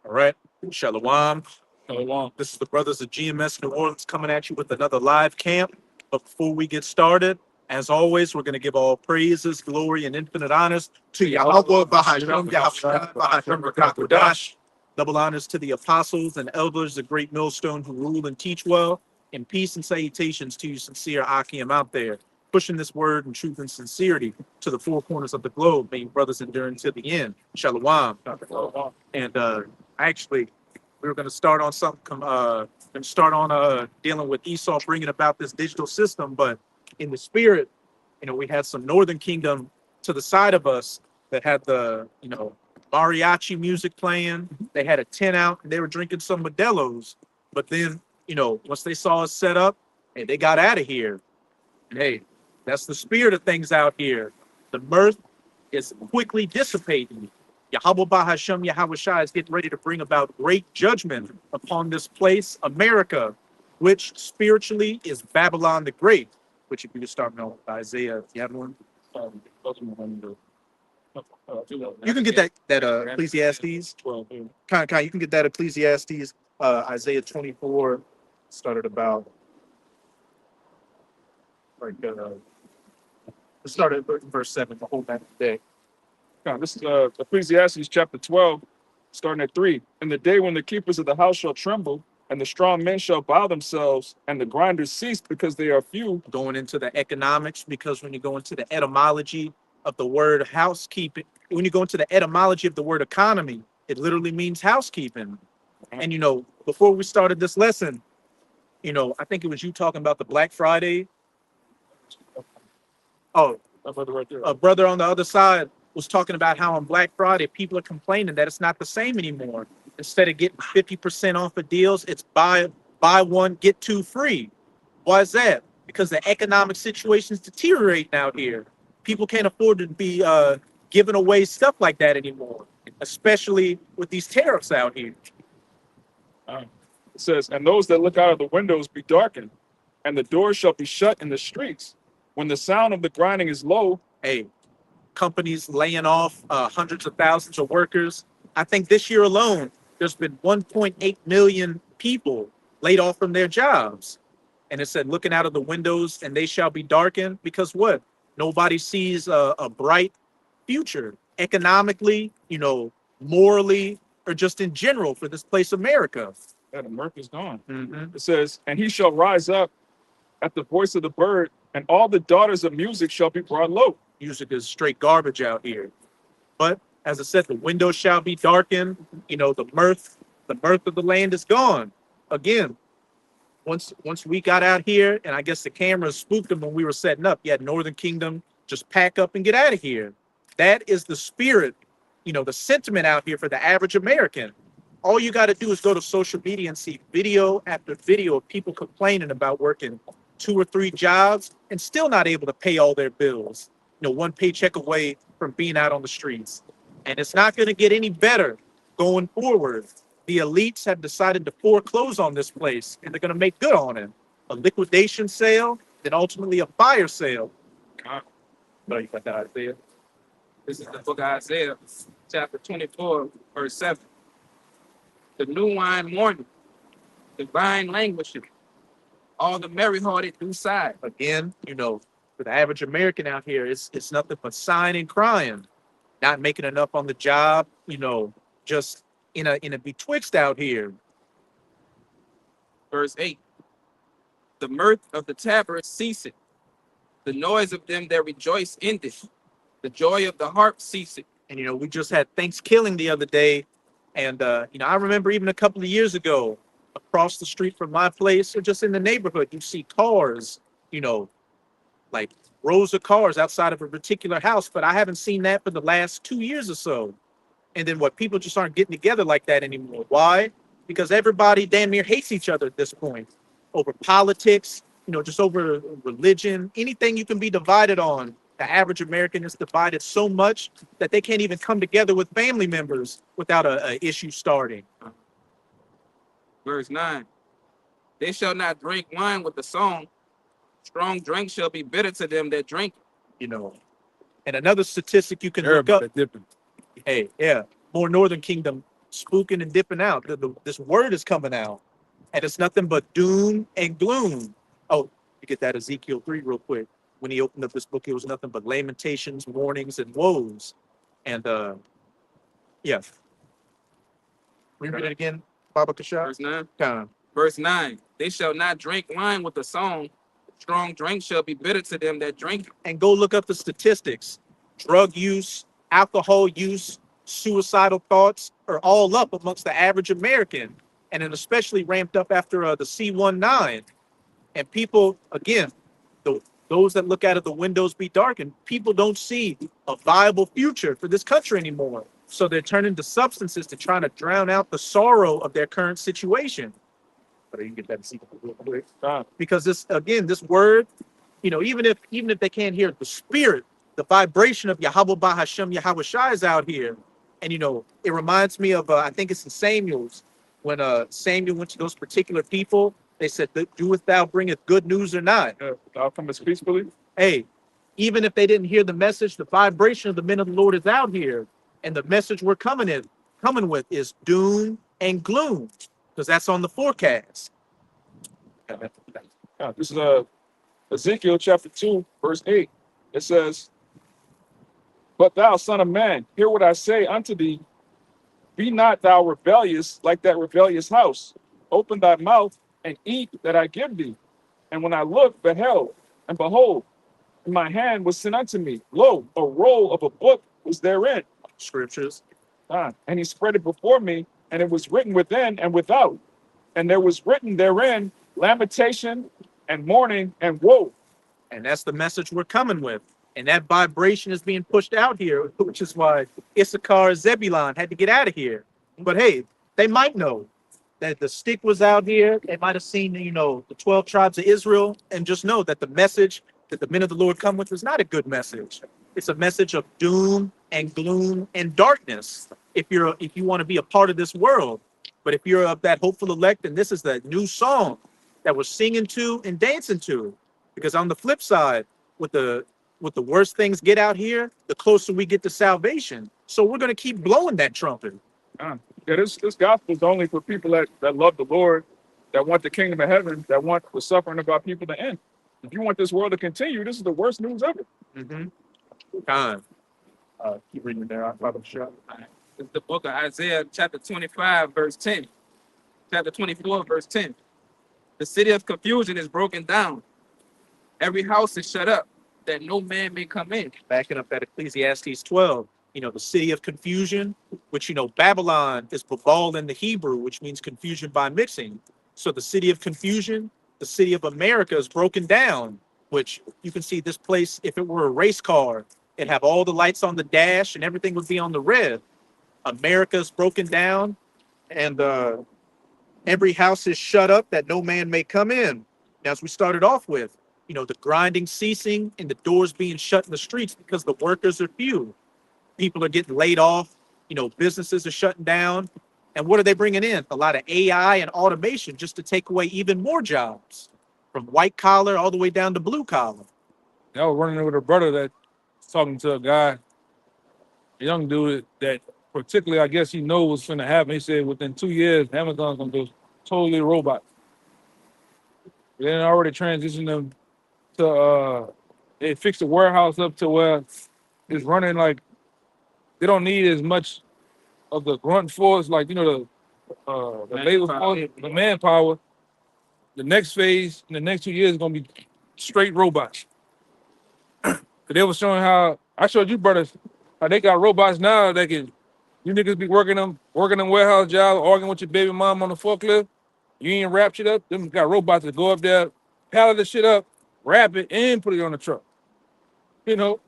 All right. Shalom. So long. This is the brothers of GMS New Orleans coming at you with another live camp. But before we get started, as always, we're going to give all praises, glory, and infinite honors to Yahweh Bahashem, Yahweh Bahashem Rakakodash. Double honors to the apostles and elders, the great millstone who rule and teach well. And peace and salutations to you, sincere Akim out there, pushing this word in truth and sincerity to the four corners of the globe. May you brothers endure until the end. Shalom. And actually, we were going to start on something. Dealing with Esau bringing about this digital system, but in the spirit, we had some Northern Kingdom to the side of us that had the mariachi music playing. They had a tent out and they were drinking some Modelo's. But then, once they saw us set up, hey, they got out of here. And hey, that's the spirit of things out here. The mirth is quickly dissipating. Yahweh Bahashem Yahweh Shai is getting ready to bring about great judgment upon this place, America, which spiritually is Babylon the Great. Which if you could start with Isaiah, if you have one. You can get that Ecclesiastes. Kind, you can get that Ecclesiastes, Isaiah 24, started about let's start at verse 7, the whole back day. This is Ecclesiastes chapter 12, starting at 3. In the day when the keepers of the house shall tremble, and the strong men shall bow themselves, and the grinders cease because they are few. Going into the economics, because when you go into the etymology of the word housekeeping, when you go into the etymology of the word economy, it literally means housekeeping. And before we started this lesson, I think it was you talking about the Black Friday. Oh, a brother on the other side was talking about how on Black Friday, people are complaining that it's not the same anymore. Instead of getting 50% off of deals, it's buy one, get two free. Why is that? Because the economic situation is deteriorating out here. People can't afford to be giving away stuff like that anymore, especially with these tariffs out here. It says, and those that look out of the windows be darkened, and the doors shall be shut in the streets. When the sound of the grinding is low, hey, companies laying off hundreds of thousands of workers. I think this year alone, there's been 1.8 million people laid off from their jobs. And it said, looking out of the windows and they shall be darkened because what? Nobody sees a bright future economically, morally, or just in general for this place, America. Yeah, the mirth is gone. Mm-hmm. It says, and he shall rise up at the voice of the bird, and all the daughters of music shall be brought low. Music is straight garbage out here. But as I said, the windows shall be darkened. The mirth of the land is gone. Again, once we got out here, and I guess the cameras spooked them when we were setting up. You had Northern Kingdom just pack up and get out of here. That is the spirit, the sentiment out here for the average American. All you got to do is go to social media and see video after video of people complaining about working 2 or 3 jobs and still not able to pay all their bills. One paycheck away from being out on the streets. And it's not going to get any better going forward. The elites have decided to foreclose on this place, and they're going to make good on it. A liquidation sale, then ultimately a fire sale. You got that, Isaiah? This is the book of Isaiah, chapter 24, verse 7. The new wine mourning, the vine languishing, all the merry-hearted do sigh. Again, for the average American out here, it's nothing but sighing and crying. Not making enough on the job, just in a betwixt out here. Verse 8. The mirth of the tabrets ceaseth, the noise of them that rejoice endeth, the joy of the harp ceaseth. And we just had Thanksgiving the other day, and I remember even a couple of years ago, across the street from my place or just in the neighborhood, you see cars, like rows of cars outside of a particular house, but I haven't seen that for the last 2 years or so. And then people just aren't getting together like that anymore. Why? Because everybody damn near hates each other at this point over politics, just over religion, anything you can be divided on. The average American is divided so much that they can't even come together with family members without a issue starting. Verse 9. They shall not drink wine with the song. Strong drink shall be bitter to them that drink. And another statistic you can look up. Hey, yeah, more Northern Kingdom spooking and dipping out. This word is coming out, and it's nothing but doom and gloom. Oh, you get that Ezekiel 3 real quick. When he opened up this book, it was nothing but lamentations, warnings, and woes. And yeah, read it again, Baba Kashab. Verse 9. Time. Verse 9. They shall not drink wine with a song. Strong drink shall be bitter to them that drink it. And go look up the statistics. Drug use, alcohol use, suicidal thoughts are all up amongst the average American, and then especially ramped up after the C-19. And people, again, those that look out of the windows be darkened. People don't see a viable future for this country anymore. So they're turning to substances to try to drown out the sorrow of their current situation. But you can get that secret real quick. Because this word, even if they can't hear it, the spirit, the vibration of Yahweh Bahashem Yahweh Shai is out here. And it reminds me of I think it's in Samuel's, when Samuel went to those particular people. They said, "Doest thou bringeth good news or not?" Thou comest peacefully. Hey, even if they didn't hear the message, the vibration of the men of the Lord is out here, and the message we're coming with is doom and gloom, because that's on the forecast. This is Ezekiel chapter 2, verse 8. It says, "But thou, son of man, hear what I say unto thee. Be not thou rebellious like that rebellious house. Open thy mouth and eat that I give thee. And when I looked, beheld, and behold, in my hand was sent unto me, lo, a roll of a book was therein. Scriptures. And he spread it before me, and it was written within and without. And there was written therein lamentation and mourning and woe." And that's the message we're coming with. And that vibration is being pushed out here, which is why Issachar and Zebulon had to get out of here. But hey, they might know that the stick was out here. They might have seen, the 12 tribes of Israel, and just know that the message that the men of the Lord come with is not a good message. It's a message of doom and gloom and darkness if you want to be a part of this world. But if you're of that hopeful elect, and this is the new song that we're singing to and dancing to. Because on the flip side, with the worse things get out here, the closer we get to salvation. So we're going to keep blowing that trumpet. This gospel is only for people that love the Lord, that want the kingdom of heaven, that want the suffering of our people to end. If you want this world to continue, this is the worst news ever. Time. Keep reading there. It's the book of Isaiah, chapter 25, verse 10. Chapter 24, verse 10. The city of confusion is broken down. Every house is shut up, that no man may come in. Backing up that Ecclesiastes 12, the city of confusion, which, Babylon is Babal in the Hebrew, which means confusion by mixing. So the city of confusion, the city of America is broken down, which you can see this place, if it were a race car, it'd have all the lights on the dash and everything would be on the red. America is broken down, and every house is shut up that no man may come in. Now, as we started off with, the grinding ceasing and the doors being shut in the streets because the workers are few. People are getting laid off, businesses are shutting down. And what are they bringing in? A lot of AI and automation just to take away even more jobs, from white collar all the way down to blue collar. I was running with a brother that was talking to a guy, a young dude that particularly, I guess he knows what's going to happen. He said within 2 years, Amazon's going to go totally robot. They already transitioned them to, they fixed the warehouse up to where it's running like, they don't need as much of the grunt force, like, the labor force, the manpower. The next phase in the next 2 years is going to be straight robots. They were showing how, I showed you brothers, how they got robots now that can, you niggas be working them warehouse jobs, arguing with your baby mom on the forklift. You ain't wrap shit up. Them got robots that go up there, pallet the shit up, wrap it, and put it on the truck. So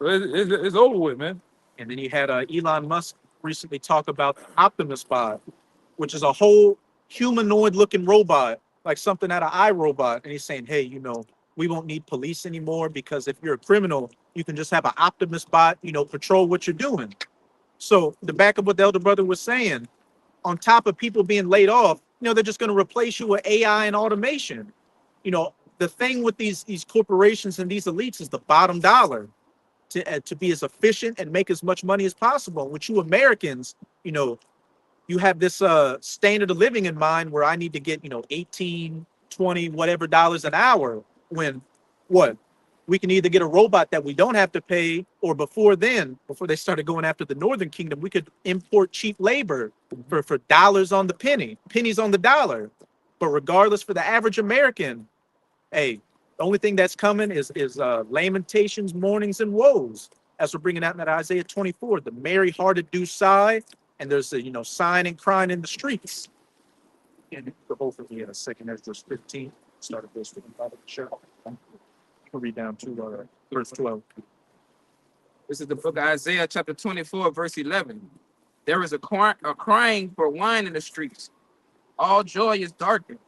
it's over with, man. And then you had Elon Musk recently talk about the Optimus Bot, which is a whole humanoid-looking robot, like something out of iRobot. And he's saying, hey, we won't need police anymore because if you're a criminal, you can just have an Optimus Bot, patrol what you're doing. So the back of what the elder brother was saying, on top of people being laid off, they're just going to replace you with AI and automation. The thing with these corporations and these elites is the bottom dollar to be as efficient and make as much money as possible. With you Americans, you know, you have this standard of living in mind where I need to get, 18, 20, whatever dollars an hour, when what? We can either get a robot that we don't have to pay, or before they started going after the Northern Kingdom, we could import cheap labor for dollars on the penny, pennies on the dollar. But regardless, for the average American, hey, the only thing that's coming is lamentations, mournings, and woes. As we're bringing out in that Isaiah 24, the merry-hearted do sigh, and there's a sighing and crying in the streets. And for both of you in a second, there's verse 15. Started verse 15. Sure. We'll read down to verse 12. This is the book of Isaiah, chapter 24, verse 11. There is a crying for wine in the streets. All joy is darkened.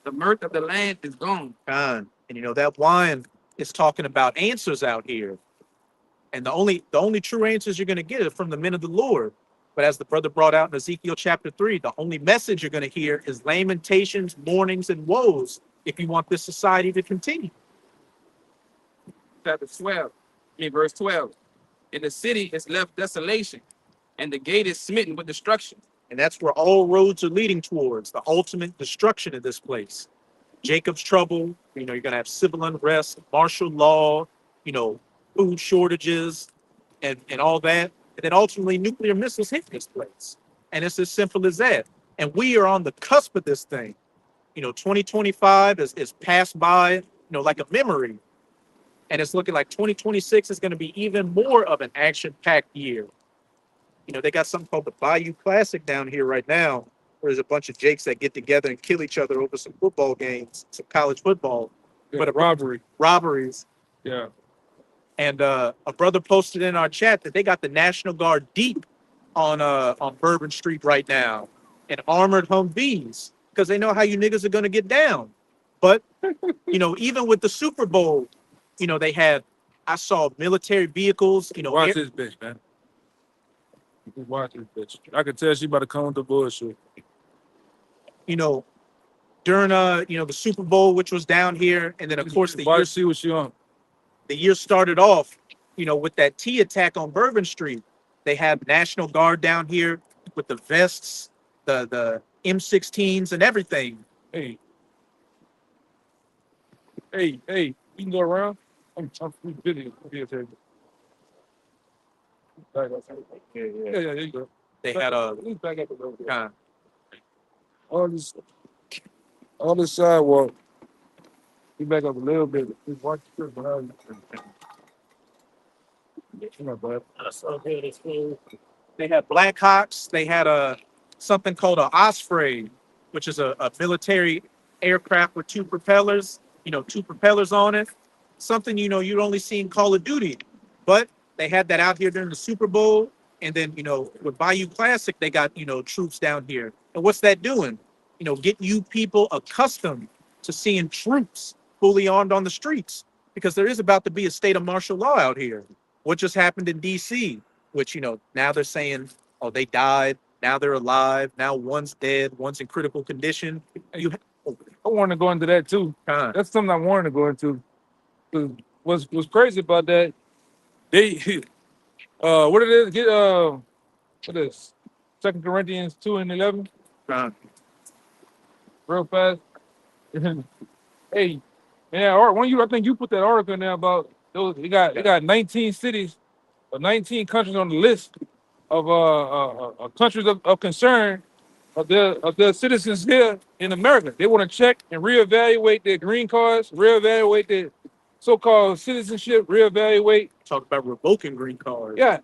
The mirth of the land is gone. And that wine is talking about answers out here. And the only true answers you're going to get are from the men of the Lord. But as the brother brought out in Ezekiel chapter 3, the only message you're going to hear is lamentations, mournings, and woes if you want this society to continue. Chapter 12, verse 12. In the city is left desolation, and the gate is smitten with destruction. And that's where all roads are leading towards, the ultimate destruction of this place. Jacob's trouble, you're going to have civil unrest, martial law, food shortages, and all that. And then ultimately nuclear missiles hit this place. And it's as simple as that. And we are on the cusp of this thing. 2025 is passed by, like a memory. And it's looking like 2026 is going to be even more of an action-packed year. They got something called the Bayou Classic down here right now, where there's a bunch of jakes that get together and kill each other over some football games, some college football. Yeah, But robberies. Yeah. And a brother posted in our chat that they got the National Guard deep on Bourbon Street right now, and armored Humvees, because they know how you niggas are going to get down. But, even with the Super Bowl, I saw military vehicles, Watch this bitch, man. Just watch this bitch. I could tell she about to come with the bullshit. during the Super Bowl, which was down here, and then of course See what she on. the year started off, with that T attack on Bourbon Street. They have National Guard down here with the vests, the M16s and everything. Hey, you can go around. I'm video tape. Yeah, there you go. They had a Please back up a little bit. kind On this sidewalk. You back up a little bit. Just watch the trip behind you. Come on, bud. they had Blackhawks. They had something called a Osprey, which is a military aircraft with two propellers on it. Something you'd only see in Call of Duty, but they had that out here during the Super Bowl. And then with Bayou Classic, they got troops down here. And what's that doing? Getting you people accustomed to seeing troops fully armed on the streets, because there is about to be a state of martial law out here. What just happened in DC, which now they're saying, oh, they died, now they're alive, now one's dead, one's in critical condition. I wanted to go into that too. Huh. That's something I wanted to go into. What's crazy about that? They what it is? Get what is 2 Corinthians 2:11? Real fast. Hey, man, I think you put that article in there about those. They got 19 cities or 19 countries on the list of countries of concern of their citizens here in America. They want to check and reevaluate their green cards, reevaluate their so-called citizenship, reevaluate. Talk about revoking green cards. Yeah,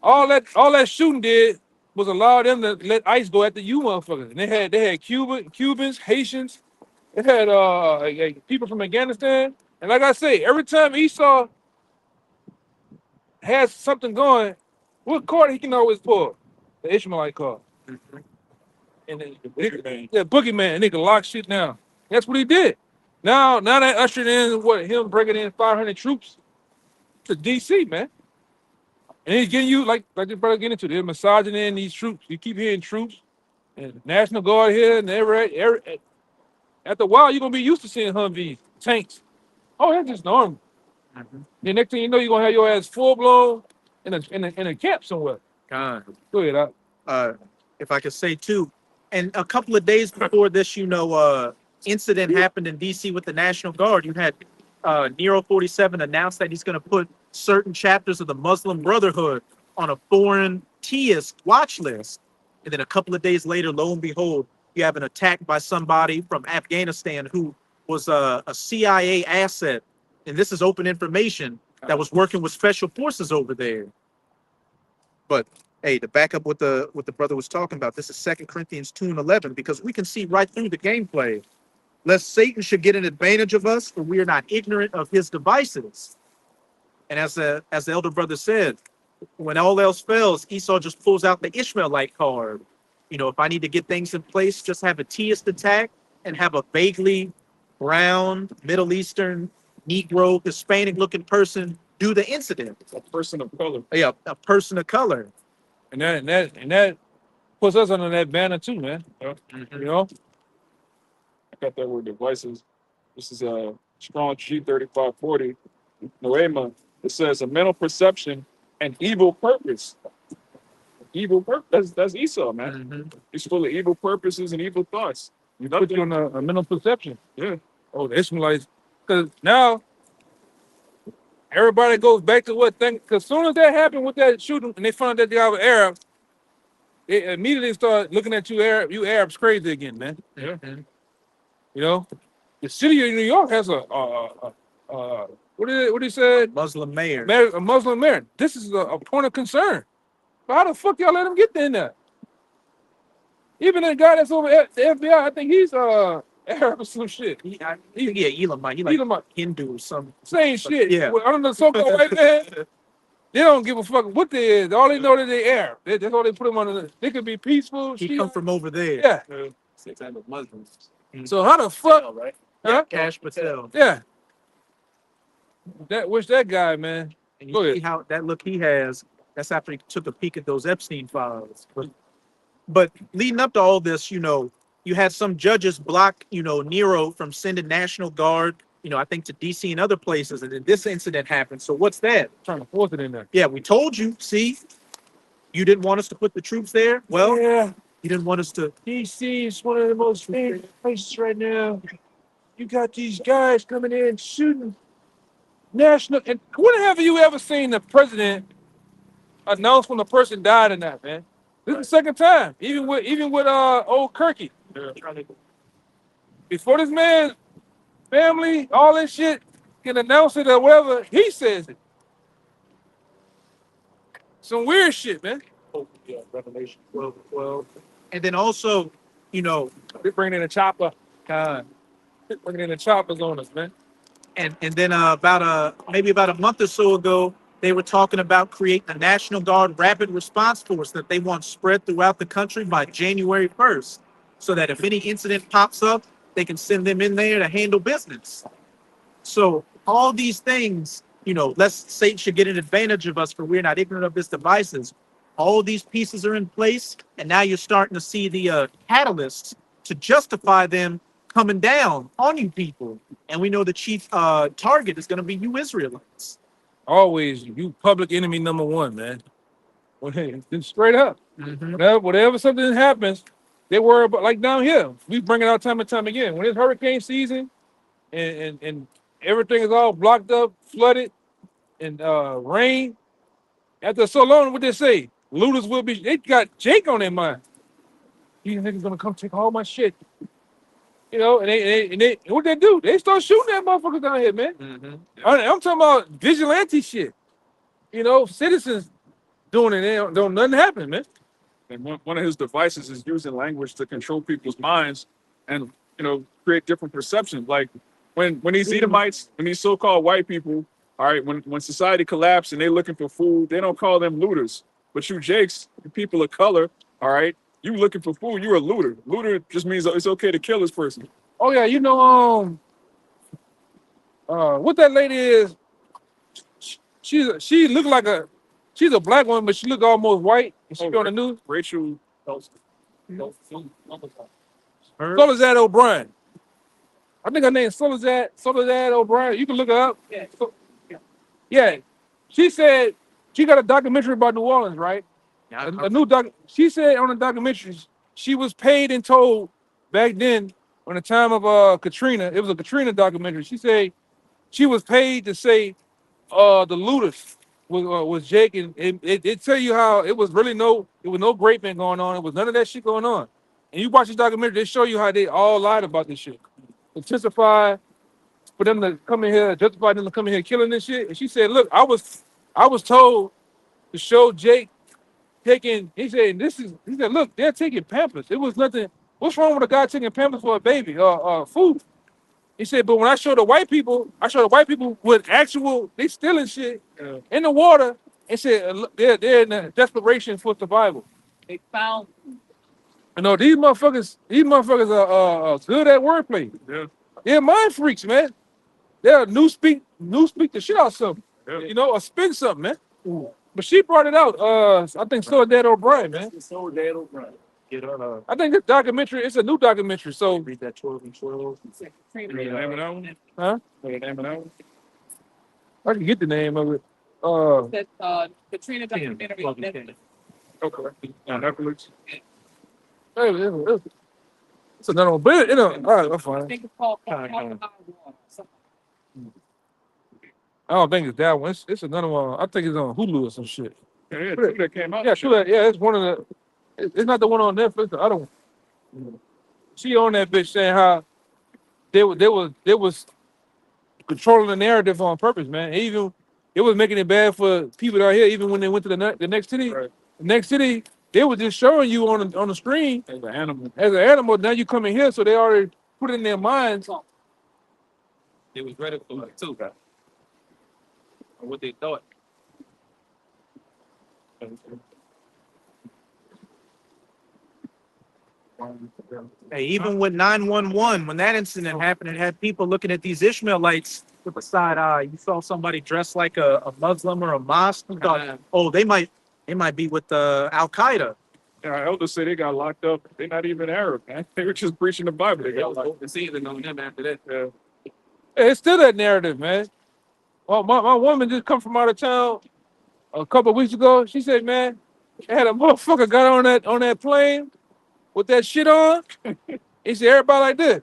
all that shooting did was allow them to let ICE go after you motherfuckers. And they had Cubans, Haitians, they had people from Afghanistan. And like I say, every time Esau has something going, what card he can always pull? The Ishmaelite card. And then boogeyman, and they can lock shit down. That's what he did. Now that ushered in him bringing in 500 troops to DC, man. And he's getting you like this brother getting into. They're massaging in these troops. You keep hearing troops and National Guard here and every after a while you're gonna be used to seeing Humvees, tanks. Oh, that's just normal. The next thing you know, you're gonna have your ass full blown in a camp somewhere. God. Go ahead, if I could say too, and a couple of days before this, incident happened in DC with the National Guard, you had Nero 47 announced that he's going to put certain chapters of the Muslim Brotherhood on a foreign teist watch list. And then a couple of days later, lo and behold, you have an attack by somebody from Afghanistan who was a CIA asset. And this is open information that was working with special forces over there. But hey, to back up what the brother was talking about, this is 2 Corinthians 2:11, because we can see right through the gameplay. Lest Satan should get an advantage of us, for we are not ignorant of his devices. And as the elder brother said, when all else fails, Esau just pulls out the Ishmaelite card. If I need to get things in place, just have a teist attack and have a vaguely brown, Middle Eastern, Negro, Hispanic-looking person do the incident. A person of color. Yeah, a person of color. And that puts us under that banner too, man. Yeah. You know? I got that word devices. This is a strong G3540. Noema. It says a mental perception and evil purpose. Evil purpose. That's Esau, man. He's full of evil purposes and evil thoughts. You put you on a mental perception. Yeah. Oh, the Ishmaelites. Because now everybody goes back to what thing. Because as soon as that happened with that shooting and they found out that the guy was Arab, they immediately start looking at you Arabs crazy again, man. Yeah. You know, the city of New York has a what he said, Muslim mayor. a Muslim mayor. This is a point of concern. But how the fuck y'all let him get in there? Even the guy that's over at the FBI, I think he's Arab or some shit. Elamite. He like Elamite. Hindu or something. Same shit. Yeah. Well, under the so-called white man, they don't give a fuck what they is. All they know that they Arab. That's all they put them under. They could be peaceful. He Shia. come from over there. Yeah. Yeah. Six type of Muslims. So how the fuck? Right? Huh? Cash Patel. Yeah. Wish that guy, man. And Go you ahead. see how that look he has, that's after he took a peek at those Epstein files. But leading up to all this, you had some judges block, Nero from sending National Guard, I think to DC and other places. And then this incident happened. So what's that? Trying to force it in there. Yeah, we told you. See, you didn't want us to put the troops there. Well, yeah. you didn't want us to. DC is one of the most dangerous places right now. You got these guys coming in shooting national. And when have you ever seen the president announce when the person died or not, man? This is the second time. Even with old Kirky. Before this man, family, all this shit can announce it or whatever, he says it. Some weird shit, man. Oh, yeah, Revelation 12:12. And then also, They bringing in a chopper. They bringing in the choppers on us, man. and then maybe about a month or so ago, they were talking about creating a National Guard Rapid Response Force that they want spread throughout the country by January 1st, so that if any incident pops up, they can send them in there to handle business. So all these things, lest Satan should get an advantage of us, for we're not ignorant of his devices. All these pieces are in place, and now you're starting to see the catalysts to justify them coming down on you people. And we know the chief target is going to be you Israelites. Always, you public enemy number one, man. Straight up. Whatever something happens, they worry about, like down here. We bring it out time and time again. When it's hurricane season and everything is all blocked up, flooded, and rain, after so long, what they say? Looters will be. They got Jake on their mind. These niggas gonna come take all my shit. And they what they do? They start shooting at motherfuckers down here, man. I'm talking about vigilante shit. Citizens doing it. Don't nothing happen, man. And one of his devices is using language to control people's minds and create different perceptions. Like when these Edomites, when these so-called white people, all right, when society collapsed and they're looking for food, they don't call them looters. But you Jakes, you people of color, all right, you looking for food, you're a looter. Looter just means it's okay to kill this person. Oh yeah, what that lady is? She look like she's a black woman, but she look almost white. And she be on the news. Rachel. Soledad O'Brien. I think her name is Soledad O'Brien. You can look her up. Yeah. She said she got a documentary about New Orleans, right? Yeah, A new doc. She said on the documentaries she was paid and told back then, on the time of Katrina. It was a Katrina documentary. She said she was paid to say the looters was Jake, and it tell you how it was really it was no raping going on. It was none of that shit going on. And you watch this documentary, they show you how they all lied about this shit. To testify for them to come in here, justify them to come in here killing this shit. And she said, "Look, I was told to show Jake taking." He said, He said, "Look, they're taking Pampers. It was nothing. What's wrong with a guy taking Pampers for a baby or food?" He said, "But when I show the white people, with actual, they stealing shit in the water and said look, they're in a desperation for survival." they found You know, these motherfuckers are good at wordplay. Yeah. They're mind freaks, man. They're new speak the shit out something. Yeah. You know, or spin something, man. But she brought it out. I think so did O'Brien, man. So dead over. Get on I think this documentary, it's a new documentary. So, read that 12 and 12. You know the name of that one? huh? You know the name of that one? I can get the name of it. that Katrina documentary on Netflix. Okay. On Netflix. It's another one. But, all right, that's I fine. think it's called Kind of. I don't think it's that one. It's another one. I think it's on Hulu or some shit. Yeah, two that came out. Yeah, sure. Yeah, it's one of the. It's not the one on Netflix. The other one. She on that bitch saying how they was controlling the narrative on purpose, man. Even it was making it bad for people down here. Even when they went to the next city, Right. the next city, they were just showing you on the screen As an animal. as an animal. Now you come in here, so they already put in their minds. It was ready for it too, or what they thought. Hey, even with 911, when that incident happened, it had people looking at these Ishmaelites with a side eye. You saw somebody dressed like a Muslim or a mosque. You thought, oh, they might be with Al Qaeda. Yeah, our elders say they got locked up. They're not even Arab, man. They were just preaching the Bible. They They got was locked up. open season on them after that. Yeah. Hey, it's still that narrative, man. Well, my woman just come from out of town a couple of weeks ago. She said, man, they had a motherfucker got on that plane with that shit on. He said, everybody like this.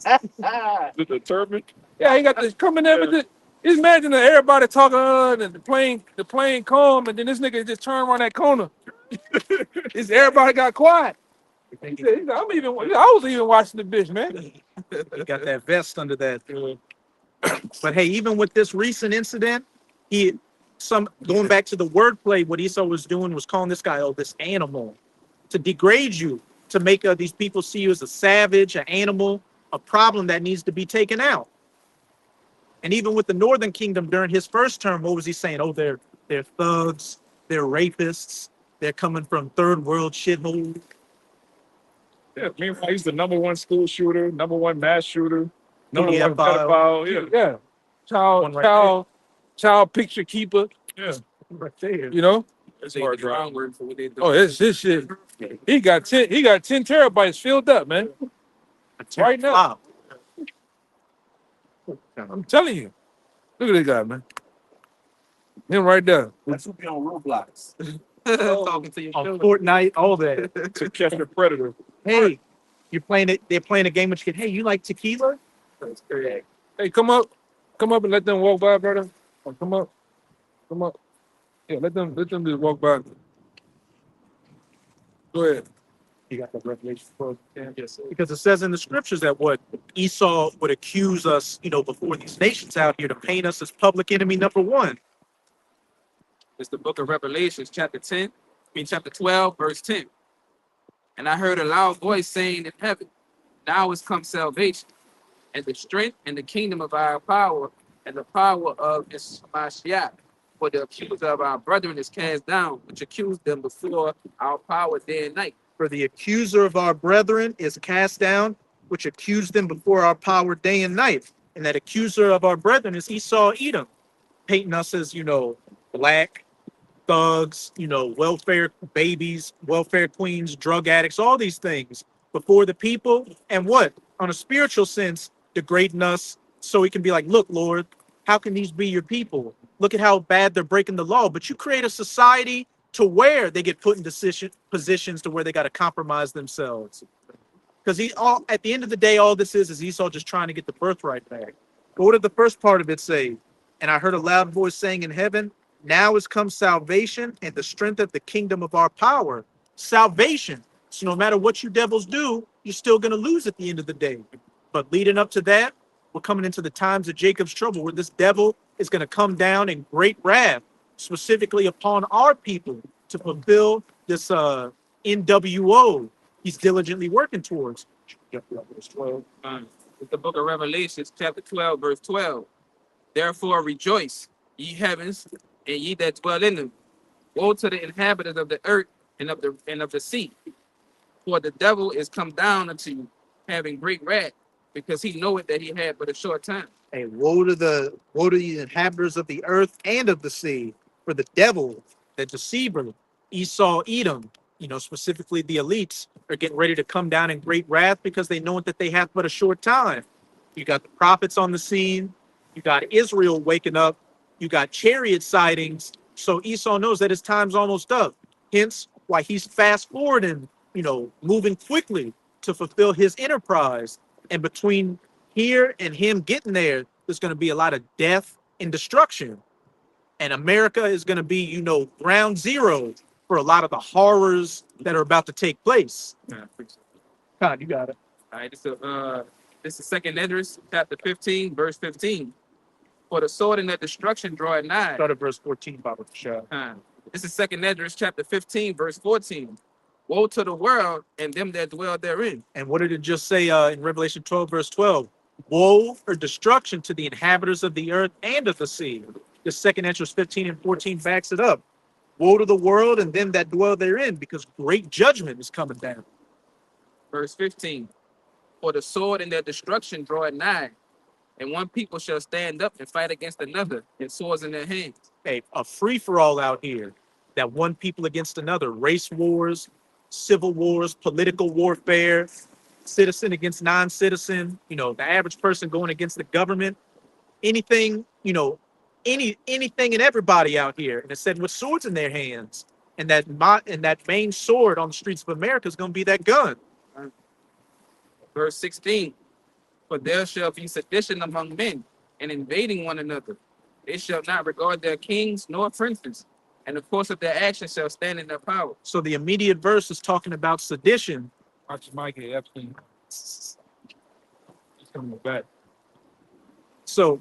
The turban. Yeah, he got this coming there with this. Just imagine that everybody talking and the plane calm, and then this nigga just turned around that corner. Everybody got quiet. He said, I was even watching the bitch, man. He got that vest under that. But hey, even with this recent incident, going back to the wordplay, what Esau was doing was calling this guy, this animal, to degrade you, to make these people see you as a savage, an animal, a problem that needs to be taken out. And even with the Northern Kingdom during his first term, what was he saying? Oh, they're thugs, they're rapists, they're coming from third world shithole. Yeah, meanwhile, he's the #1 school shooter, #1 mass shooter, #1 Yeah, pedophile. Yeah. Yeah. One right Child picture keeper, Yeah. Right there. you know? It's They hard the drive. wrong word for what they do. Oh, it's this shit. He got 10 terabytes filled up, man. Right now. Wow. I'm telling you. Look at this guy, man. Him right there. That's who be on Roblox. Talking to your On children. Fortnite, all that. To catch the predator. Hey, they're playing a game with you. Hey, you like tequila? Hey, come up and let them walk by, brother. Oh, come up. Yeah, let them just walk by. Go ahead. You got the Revelation 12. Yes, sir. Because it says in the scriptures that what Esau would accuse us, before these nations out here to paint us as public enemy number one. It's the book of Revelations, chapter 12, verse 10. And I heard a loud voice saying in heaven, now is come salvation, and the strength and the kingdom of our power, and the power of Mashiach. For the accuser of our brethren is cast down, which accused them before our power day and night. For the accuser of our brethren is cast down, which accused them before our power day and night. And that accuser of our brethren is Esau Edom, painting us as, black thugs, welfare babies, welfare queens, drug addicts, all these things before the people. And what? On a spiritual sense, degrading us so he can be like, look, Lord, how can these be your people? Look at how bad they're breaking the law. But you create a society to where they get put in positions to where they got to compromise themselves. Because at the end of the day, all this is Esau just trying to get the birthright back. But what did the first part of it say? And I heard a loud voice saying in heaven, now has come salvation and the strength of the kingdom of our power. Salvation. So no matter what you devils do, you're still going to lose at the end of the day. But leading up to that, we're coming into the times of Jacob's trouble, where this devil is going to come down in great wrath, specifically upon our people, to fulfill this NWO he's diligently working towards. Verse 12. It's the book of Revelations, chapter 12, verse 12. Therefore rejoice, ye heavens, and ye that dwell in them. Woe to the inhabitants of the earth and of the sea. For the devil is come down unto you, having great wrath, because he knoweth that he had but a short time. Hey, woe to the inhabitants of the earth and of the sea, for the devil, the deceiver, Esau, Edom, specifically the elites, are getting ready to come down in great wrath because they know that they have but a short time. You got the prophets on the scene, you got Israel waking up, you got chariot sightings. So Esau knows that his time's almost up. Hence why he's fast forwarding, moving quickly to fulfill his enterprise. And between here and him getting there, there's going to be a lot of death and destruction. And America is going to be, ground zero for a lot of the horrors that are about to take place. God, you got it. All right, this is Second Esdras, chapter 15, verse 15. For the sword and the destruction draweth nigh. Start at verse 14, Baba Shah. This is Second Esdras, chapter 15, verse 14. Woe to the world and them that dwell therein. And what did it just say in Revelation 12, verse 12? Woe or destruction to the inhabitants of the earth and of the sea. The Second Esdras 15 and 14 backs it up. Woe to the world and them that dwell therein, because great judgment is coming down. Verse 15. For the sword and their destruction draweth nigh, and one people shall stand up and fight against another, and swords in their hands. Hey, a free-for-all out here, that one people against another, race wars, civil wars, political warfare, citizen against non-citizen, the average person going against the government, anything, anything and everybody out here. And it said with swords in their hands. And that main sword on the streets of America is going to be that gun. Verse 16. For there shall be sedition among men, and invading one another. They shall not regard their kings nor princes, and the course of their actions shall stand in their power. So the immediate verse is talking about sedition. Watch Mike Epstein. He's coming back. So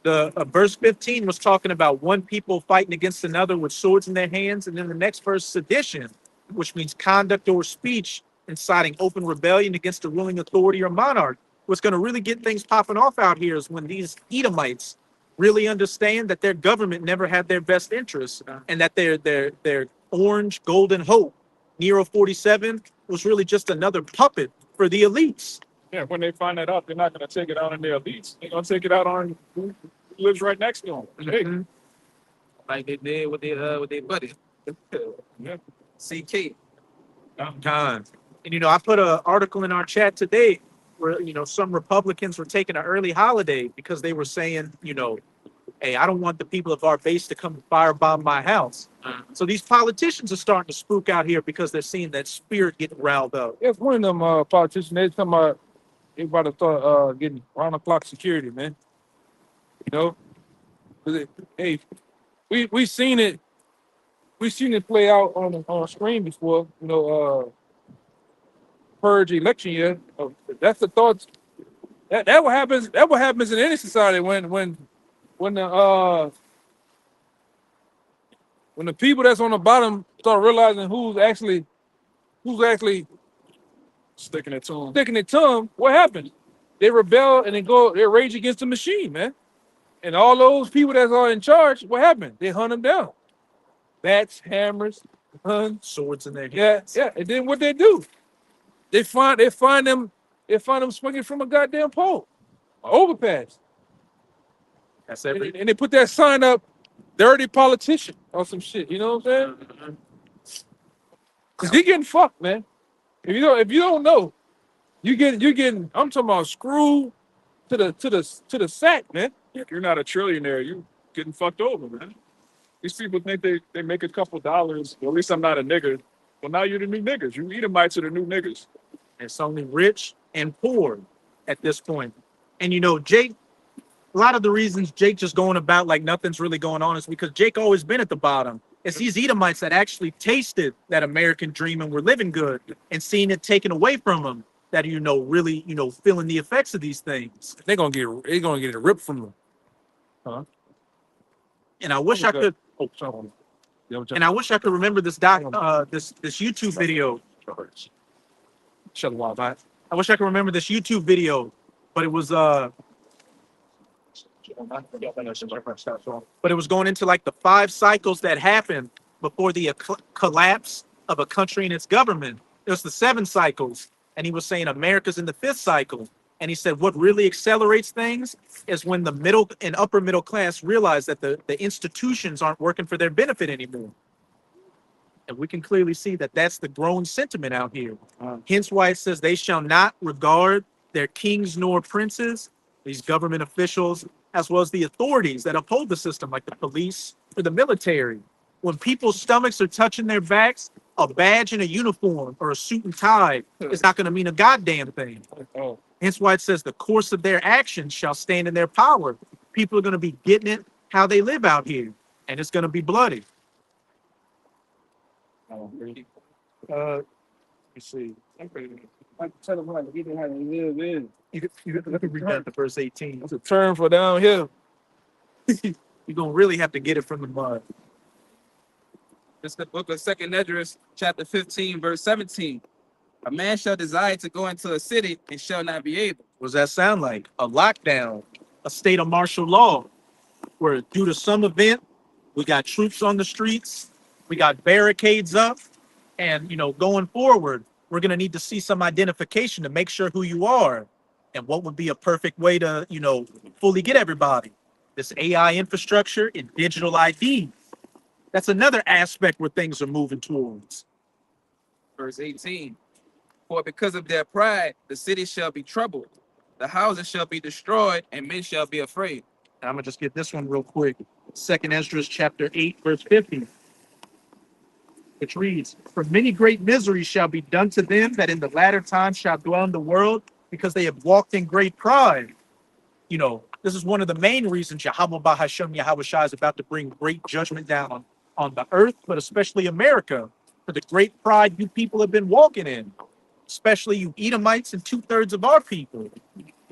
the verse 15 was talking about one people fighting against another with swords in their hands. And then the next verse, sedition, which means conduct or speech inciting open rebellion against the ruling authority or monarch. What's going to really get things popping off out here is when these Edomites really understand that their government never had their best interests, and that their orange golden hope, Nero 47, was really just another puppet for the elites. Yeah, when they find that out, they're not going to take it out on their elites. They're going to take it out on who lives right next to them. Hey, Like they did with their buddy. yeah. CK. Time. And I put an article in our chat today where some Republicans were taking an early holiday because they were saying, hey, I don't want the people of our base to come firebomb my house. So these politicians are starting to spook out here because they're seeing that spirit getting riled up. It's one of them politicians. They talking about everybody start getting round the clock security, man. 'Cause hey, we seen it play out on screen before. Purge election year. That's the thoughts. That what happens. That what happens in any society when the people that's on the bottom start realizing who's actually Sticking it to them. sticking it to them. What happens? They rebel and they rage against the machine, man. And all those people that are in charge, what happened? They hunt them down. Bats, hammers, guns. Swords in their Yeah, hands. yeah. And then what they do? They find them swinging from a goddamn pole, an overpass, That's and, every. and they put that sign up, "Dirty politician" or some shit. You know what I'm saying? Cause you're getting fucked, man. If you don't know, you're getting. I'm talking about screwed to the sack, man. If you're not a trillionaire, you're getting fucked over, man. These people think they make a couple dollars. Well, at least I'm not a nigger. Well, now you're the new niggas. You Edomites are the new niggas. It's only rich and poor at this point. And you know, Jake, a lot of the reasons Jake just going about like nothing's really going on is because Jake always been at the bottom. It's these Edomites that actually tasted that American dream and were living good and seeing it taken away from them that, you know, really, you know, feeling the effects of these things. They're gonna get it ripped from them. And I wish I could, Oh, sorry. Yeah, and I wish I could remember this this YouTube video. shut a while back. I wish I could remember this YouTube video, but it was but it was going into like the 5 cycles that happened before the collapse of a country and its government. It was the 7 cycles, and he was saying America's in the 5th cycle. And he said what really accelerates things is when the middle and upper middle class realize that the institutions aren't working for their benefit anymore. And we can clearly see that that's the growing sentiment out here. Hence why it says they shall not regard their kings nor princes, these government officials, as well as the authorities that uphold the system, like the police or the military. When people's stomachs are touching their backs, a badge and a uniform or a suit and tie is not going to mean a goddamn thing. Oh, Hence why it says the course of their actions shall stand in their power. People are going to be getting it how they live out here, and it's going to be bloody. Let me see. I tell them how to get how to live in. You can read that to verse 18. It's a term for down here. You're going to really have to get it from the mud. It's the book of Second Esdras, chapter 15, verse 17. A man shall desire to go into a city and shall not be able. What does that sound like? A lockdown, a state of martial law, where due to some event, we got troops on the streets, we got barricades up, and, you know, going forward, we're going to need to see some identification to make sure who you are. And what would be a perfect way to, you know, fully get everybody? This AI infrastructure and digital ID. That's another aspect where things are moving towards. Verse 18. For because of their pride, the city shall be troubled. The houses shall be destroyed, and men shall be afraid. And I'm going to just get this one real quick. Second Esdras chapter 8, verse 50. Which reads, for many great miseries shall be done to them that in the latter time shall dwell in the world, because they have walked in great pride. You know, this is one of the main reasons Yahweh Bahashem Yahweh Shai is about to bring great judgment down on the earth, but especially America, for the great pride you people have been walking in, especially you Edomites and 2/3 of our people.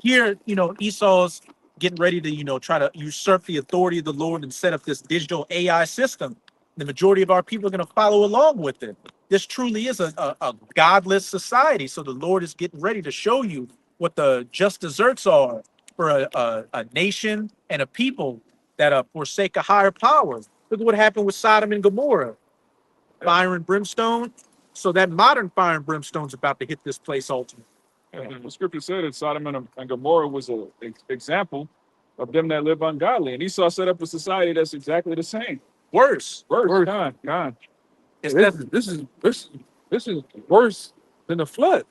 Here, you know, Esau's getting ready to, you know, try to usurp the authority of the Lord and set up this digital AI system. The majority of our people are going to follow along with it. This truly is a godless society. So the Lord is getting ready to show you what the just deserts are for a nation and a people that forsake a higher power. Look at what happened with Sodom and Gomorrah. Fire and brimstone. So that modern fire and brimstone is about to hit this place ultimately. And the scripture said that Sodom and Gomorrah was an example of them that live ungodly. And Esau set up a society that's exactly the same. Worse. Worse. God. It's This is worse than the flood.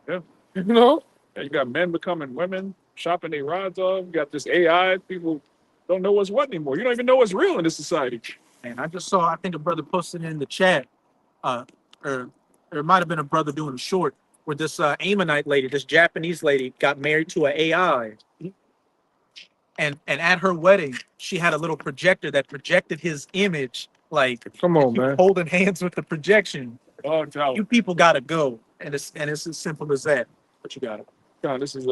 Yeah. You know? Yeah, you got men becoming women, chopping their rods off. You got this AI. People don't know what's what anymore. You don't even know what's real in this society. And I just saw, I think a brother posted in the chat, or it might have been a brother doing a short, where this Ammonite lady, this Japanese lady, got married to an AI. And at her wedding, she had a little projector that projected his image, like Come on, man. holding hands with the projection. Oh, no. You people gotta go. And it's as simple as that. But you got it. God, this is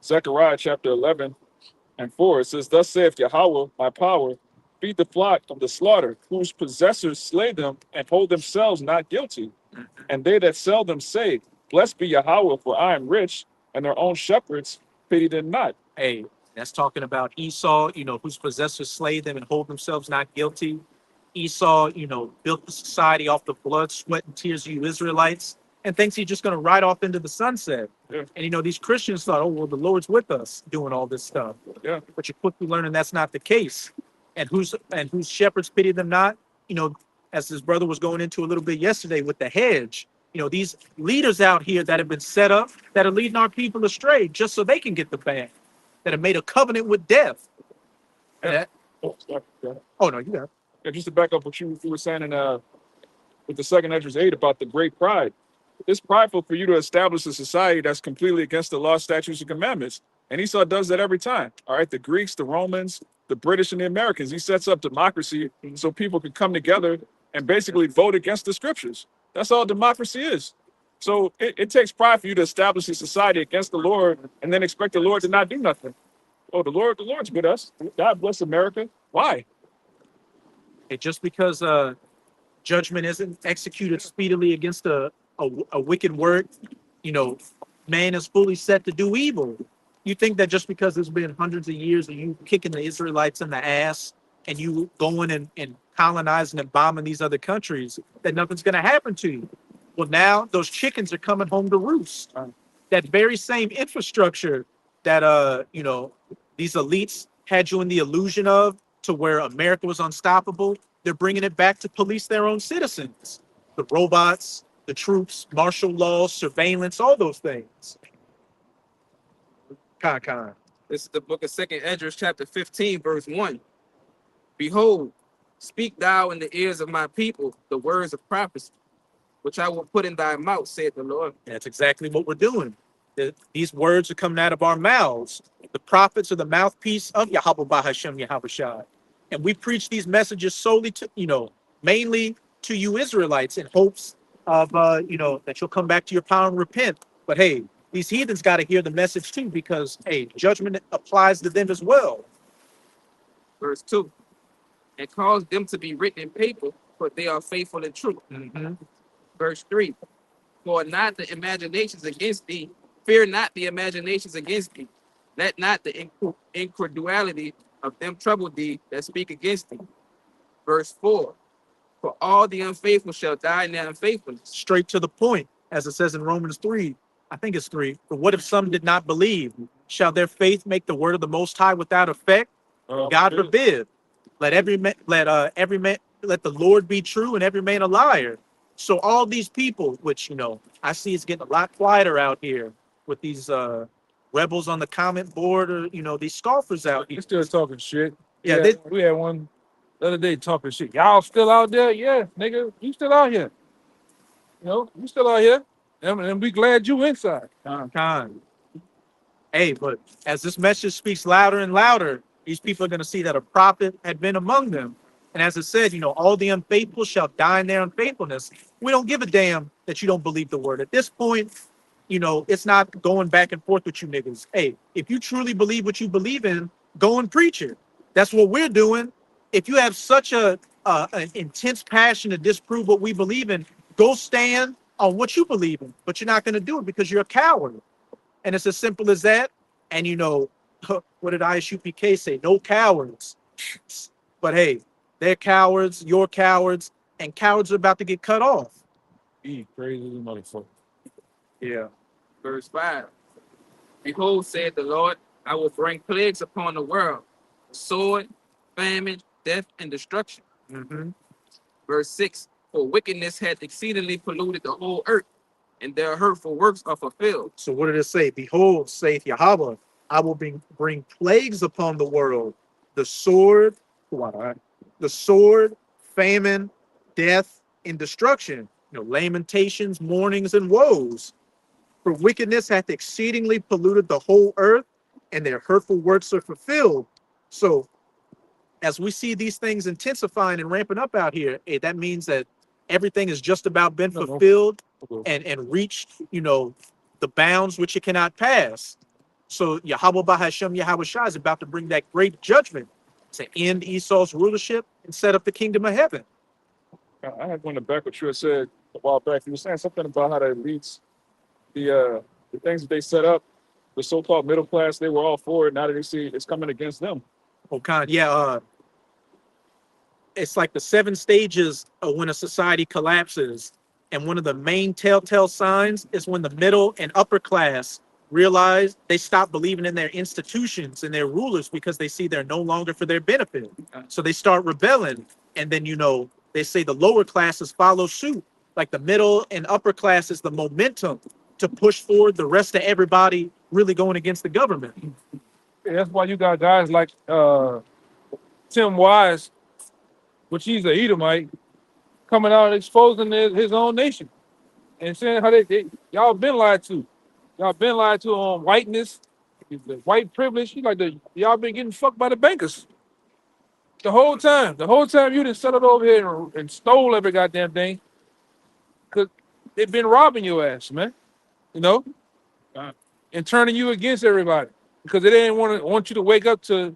Zechariah chapter 11:4. It says, thus saith Yahweh, my power, feed the flock of the slaughter, whose possessors slay them and hold themselves not guilty. And they that sell them say, blessed be Yahweh, for I am rich, and their own shepherds pity them not. Hey, that's talking about Esau, you know, whose possessors slay them and hold themselves not guilty. Esau, you know, built the society off the blood, sweat, and tears of you Israelites, and thinks he's just going to ride off into the sunset. Yeah. And, you know, these Christians thought, oh, well, the Lord's with us doing all this stuff. Yeah. But you're quickly learning that's not the case. And whose shepherds pity them not? You know, as his brother was going into a little bit yesterday with the hedge, you know, these leaders out here that have been set up that are leading our people astray just so they can get the bag, that have made a covenant with death. Yeah. Oh, no, you got it. And just to back up what you were saying in with the second Esdras 8 about the great pride. It's prideful for you to establish a society that's completely against the law, statutes, and commandments. And Esau does that every time. All right, the Greeks, the Romans, the British, and the Americans. He sets up democracy so people can come together and basically vote against the scriptures. That's all democracy is. So it takes pride for you to establish a society against the Lord and then expect the Lord to not do nothing. Oh, the Lord's with us. God bless America. Why? Just because judgment isn't executed speedily against a wicked work, you know, man is fully set to do evil. You think that just because there's been hundreds of years of you kicking the Israelites in the ass and you going and colonizing and bombing these other countries, that nothing's going to happen to you? Well, now those chickens are coming home to roost. That very same infrastructure that you know, these elites had you in the illusion of, to where America was unstoppable, they're bringing it back to police their own citizens. The robots, the troops, martial law, surveillance, all those things. Con. This is the book of Second Esdras, chapter 15, verse 1. Behold, speak thou in the ears of my people the words of prophecy, which I will put in thy mouth, saith the Lord. And that's exactly what we're doing. These words are coming out of our mouths. The prophets are the mouthpiece of Yahweh Bahashem Yahushua. And we preach these messages solely to, you know, mainly to you Israelites in hopes of, you know, that you'll come back to your power and repent. But hey, these heathens got to hear the message too, because, hey, judgment applies to them as well. Verse 2. And cause them to be written in paper, for they are faithful and true. Verse 3. For not the imaginations against thee, fear not the imaginations against thee. Let not the incredulity of them trouble thee that speak against thee. Verse 4. For all the unfaithful shall die in their unfaithfulness. Straight to the point, as it says in Romans 3, I think it's 3. But what if some did not believe? Shall their faith make the word of the Most High without effect? God forbid. Let the Lord be true and every man a liar. So all these people, which, you know, I see it's getting a lot quieter out here with these rebels on the comment board, or, you know, these scoffers out here. They're still talking shit. Yeah, We had one the other day talking shit. Y'all still out there? Yeah, nigga, you still out here. You know, you still out here. And we glad you inside. Con. Hey, but as this message speaks louder and louder, these people are going to see that a prophet had been among them. And as it said, you know, all the unfaithful shall die in their unfaithfulness. We don't give a damn that you don't believe the word. At this point, you know, it's not going back and forth with you niggas. Hey, if you truly believe what you believe in, go and preach it. That's what we're doing. If you have such an intense passion to disprove what we believe in, go stand on what you believe in. But you're not going to do it because you're a coward. And it's as simple as that. And, you know, what did ISUPK say? No cowards. But hey, they're cowards, you're cowards, and cowards are about to get cut off. He crazy motherfucker. Yeah. Verse 5. Behold, said the Lord, I will bring plagues upon the world, sword, famine, death, and destruction. Verse 6. For wickedness hath exceedingly polluted the whole earth, and their hurtful works are fulfilled. So what did it say? Behold, saith Yahweh, I will bring plagues upon the world, the sword, famine, death, and destruction. You know, lamentations, mournings, and woes. For wickedness hath exceedingly polluted the whole earth, and their hurtful works are fulfilled. So, as we see these things intensifying and ramping up out here, that means that everything has just about been fulfilled and reached, you know, the bounds which it cannot pass. So Yahweh Bahashem Yahushua is about to bring that great judgment to end Esau's rulership and set up the kingdom of heaven. I had one back what you had said a while back. You were saying something about how the elites, the things that they set up, the so-called middle class, they were all for it. Now that they see it's coming against them. Oh, God, yeah. It's like the 7 stages of when a society collapses. And one of the main telltale signs is when the middle and upper class realize they stop believing in their institutions and their rulers because they see they're no longer for their benefit. So they start rebelling. And then, you know, they say the lower classes follow suit. Like the middle and upper class is the momentum to push forward the rest of everybody really going against the government. Yeah, that's why you got guys like Tim Wise which he's a Edomite, coming out and exposing his own nation and saying how y'all been lied to. Y'all been lied to on whiteness, the white privilege. Y'all been getting fucked by the bankers the whole time. The whole time you done settled over here and stole every goddamn thing, because they've been robbing your ass, man. You know, and turning you against everybody because they didn't want you to wake up to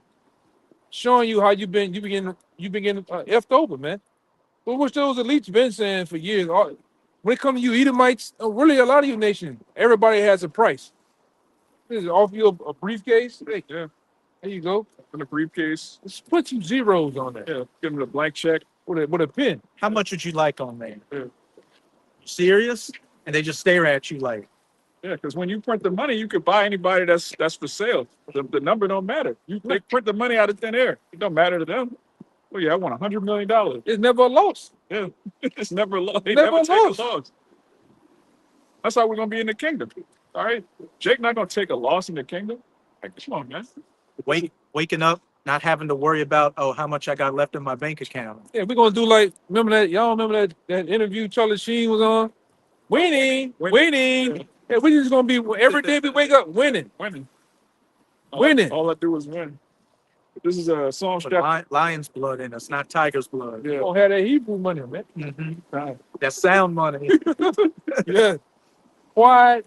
showing you how you been getting effed over, man. But which those elites been saying for years. When it comes to you Edomites, really a lot of you nations, everybody has a price. This is off you a briefcase. Hey, Yeah. there you go. In the briefcase. Just put some zeros on there Yeah. Give them a blank check. with a pen. How much would you like on there? Yeah. You serious? And they just stare at you like, Yeah, because when you print the money, you could buy anybody that's for sale. The number don't matter. They print the money out of thin air. It don't matter to them. Oh yeah, I want $100 million. It's never a loss. Yeah, it's never a loss. They Never never a take loss. a loss. That's how we're gonna be in the kingdom. All right, Jake not gonna take a loss in the kingdom. Like, come on, man. waking up, not having to worry about, oh, how much I got left in my bank account. Yeah, we're gonna do like, remember that? Y'all remember that interview Charlie Sheen was on? Winning. Yeah, we just gonna be every day we wake up winning. Winning. Winning. All I do is win. This is a Psalm But chapter. lion's blood in us, not tiger's blood. We Yeah. gonna have that Hebrew money, man. Mhm. Right. That sound money. Yeah. Quiet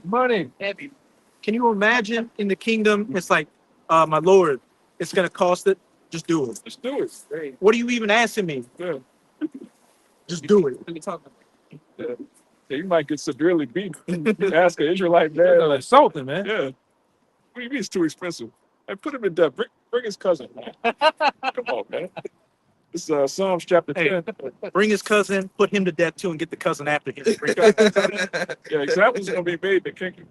money. Heavy. Can you imagine in the kingdom? It's like, my Lord, it's gonna cost it. Just do it. Let's do it. Hey, What are you even asking me? Yeah. Just do it. what are you talking about? Yeah, you might get severely beat. You ask an Israelite That's man. like something, man. Yeah. What do you mean it's too expensive? Hey, put him in debt. Bring his cousin. Man. Come on, man. This is Psalms chapter Hey. 10. Bring his cousin, put him to death too, and get the cousin after him. Yeah, examples gonna be made in the kingdom.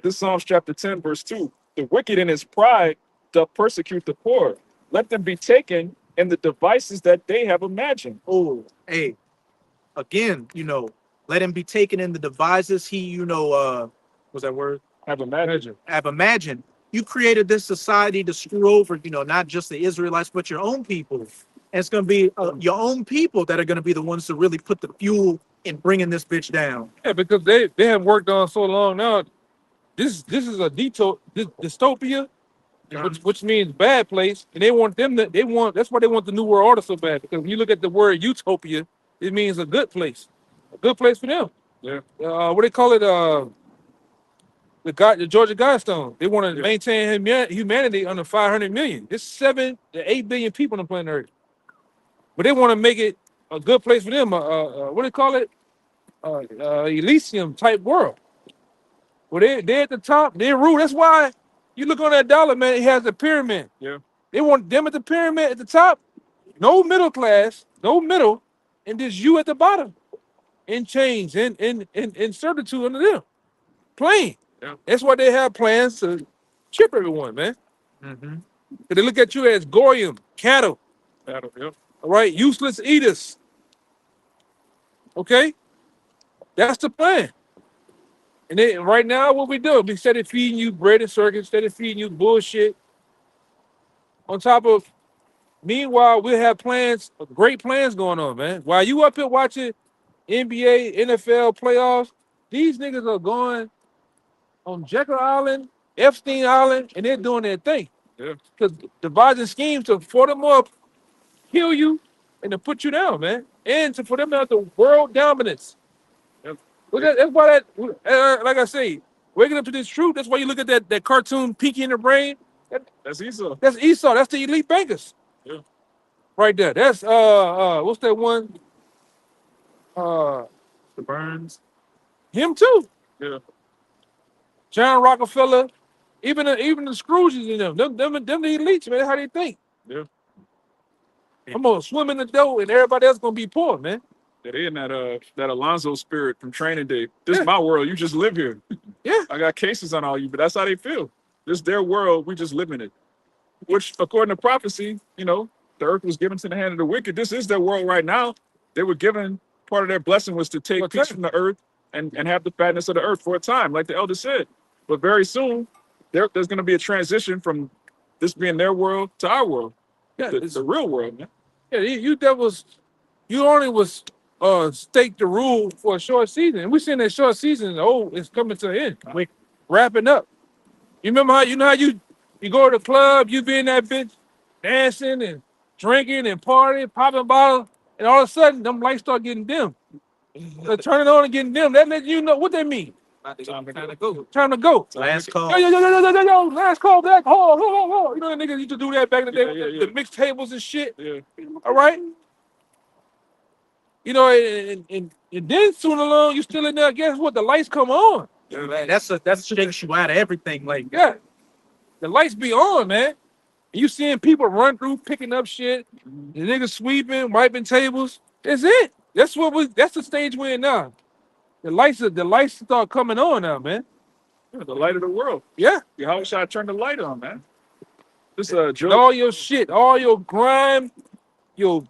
This Psalms chapter 10, verse 2. The wicked in his pride doth persecute the poor. Let them be taken in the devices that they have imagined. Oh, hey, again, let him be taken in the devices he, was that word? Have imagined. Have imagined. You created this society to screw over, not just the Israelites, but your own people. And it's going to be your own people that are going to be the ones to really put the fuel in bringing this bitch down. Yeah, because they have worked on so long now. This is a dystopia, which means bad place, and that's why they want the new world order so bad. Because when you look at the word utopia, it means a good place for them. Yeah. What they call it? The Georgia Guidestone. They want to maintain humanity under 500 million. It's 7 to 8 billion people on the planet Earth, but they want to make it a good place for them. What do they call it? Elysium type world. Well, they at the top, they rule. That's why you look on that dollar, man, it has a pyramid. Yeah. They want them at the pyramid at the top, no middle class, no middle, and just you at the bottom, in chains, in servitude under them. Plain. Yeah. That's why they have plans to chip everyone, man. Mm-hmm. They look at you as goyim, cattle, Battle, yeah. all right, useless eaters. Okay? That's the plan. And right now, what we do, we started feeding you bread and circuits, started feeding you bullshit. On top of, meanwhile, we have plans, great plans going on, man. While you up here watching NBA, NFL playoffs, these niggas are going on Jekyll Island, Epstein Island, and they're doing their thing. Yeah. Because devising schemes to for them up, kill you, and to put you down, man. And for them to have the world dominance. Yep. Well, that's why like I say, waking up to this truth, that's why you look at that cartoon Pinky in the Brain. That's Esau. That's Esau. That's the elite bankers. Yeah. Right there. That's what's that one? The Burns. Him too. Yeah. John Rockefeller, even the Scrooges in them the elites, man. That's how they think. Yeah. I'm gonna swim in the dough and everybody else gonna be poor, man. Yeah, they in that Alonzo spirit from Training Day. This Yeah. is my world. You just live here. Yeah. I got cases on all you, but that's how they feel. This is their world. We just live in it. Which, according to prophecy, the earth was given to the hand of the wicked. This is their world right now. They were given, part of their blessing was to take For a peace time. from the earth and have the fatness of the earth for a time, like the elder said. But very soon, there's going to be a transition from this being their world to our world, Yeah, the real world, man. Yeah, you only was staked the rule for a short season. And we seen that short season, it's coming to an end. Quick. Wrapping up. You remember how you go to the club, you be in that bitch dancing and drinking and partying, popping bottles, and all of a sudden them lights start getting dim. They're turning on and getting dim. That means you know what that mean. About to go. Time to go. Last call. Yo, last call back. Hold. You know the niggas used to do that back in the day Yeah, with yeah. the mixed tables and shit. Yeah. All right. You know, and then soon along you still in there. Guess what? The lights come on. That's shakes you out of everything. Like Yeah, the lights be on, man. And you seeing people run through, picking up shit. The niggas sweeping, wiping tables. That's it. That's the stage we're in now. The lights start coming on now, man. Yeah, the light of the world. Yeah. How should I turn the light on, man? This And Joe, all your shit, all your grime, your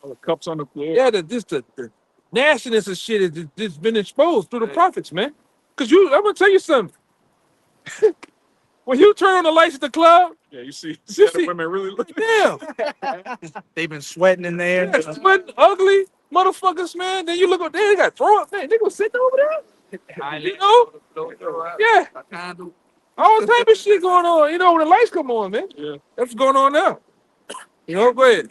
all the cups on the floor. yeah, the nastiness of shit is just been exposed through the prophets, man. Cause I'm gonna tell you something. When you turn on the lights at the club, Yeah, you see You the see- women really look. damn, they've been sweating in there. yeah, sweating, ugly motherfuckers, man. Then you look up there, they got throw up, man. They gonna sit over there. You know? Yeah, all type of shit going on. You know, when the lights come on, man. Yeah. That's what's going on now. You know, go ahead.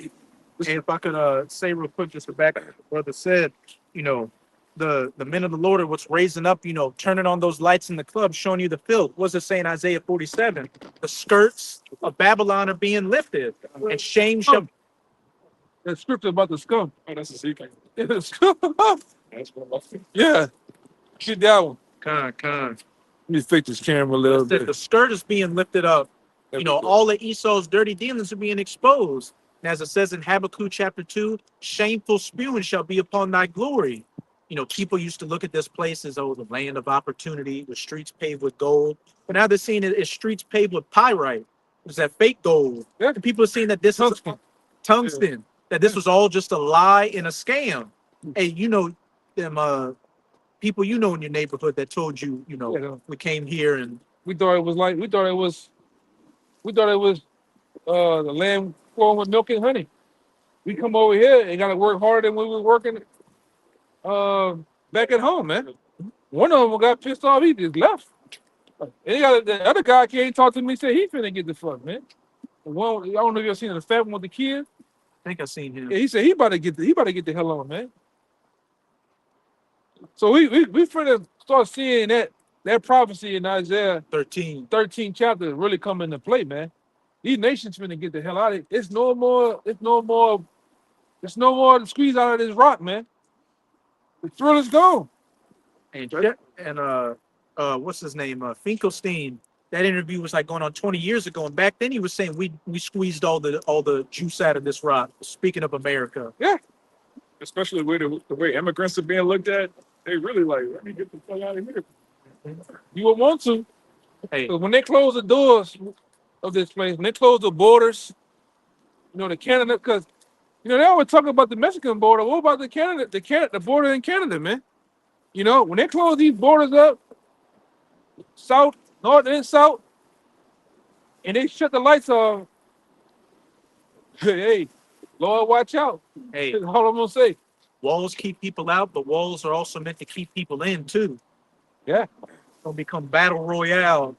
And if I could say real quick, just to back up what the brother said, you know, the men of the Lord are what's raising up, you know, turning on those lights in the club, showing you the filth. What's it saying, Isaiah 47? The skirts of Babylon are being lifted, and shame shall. That scripture about the scum. Oh, that's Ezekiel. Yeah, the scum. That's one of my Yeah. Get that one. Con. Let me fix this camera a little The bit. skirt is being lifted up. You know, all of Esau's dirty dealings are being exposed. And as it says in Habakkuk chapter 2, shameful spewing shall be upon thy glory. You know, people used to look at this place as, oh, the land of opportunity, with streets paved with gold. But now they're seeing it as streets paved with pyrite. It's that fake gold. Yeah. And people are seeing that this is tungsten, that this was all just a lie and a scam. Hey, you know, them people you know in your neighborhood that told you, you know, Yeah. we came here and We thought it was the land flowing with milk and honey. We come over here and gotta work harder than we were working back at home, man. One of them got pissed off, he just left. And the other guy can't talk to me, said he finna get the fuck, man. The one, I don't know if you ever seen the fat one with the kid. I think I seen him. Yeah, he said he about to get the hell on, man. So we finna start seeing that prophecy in Isaiah 13. 13 chapter really come into play, man. These nations finna get the hell out of it. It's no more to squeeze out of this rock, man. The thrill is gone. And what's his name? Finkelstein. That interview was like going on 20 years ago, and back then he was saying we squeezed all the juice out of this rock. Speaking of America, Especially the way immigrants are being looked at. They really like, let me get the fuck out of here. You would want to. hey, 'Cause when they close the doors of this place, when they close the borders, you know, the Canada, because you know they always talk about the Mexican border. What about the border in Canada, man? You know, when they close these borders up, south, north, and south, and they shut the lights off, hey, Lord, watch out. hey, That's all I'm gonna say. walls keep people out, but walls are also meant to keep people in too. Yeah. It'll become battle royale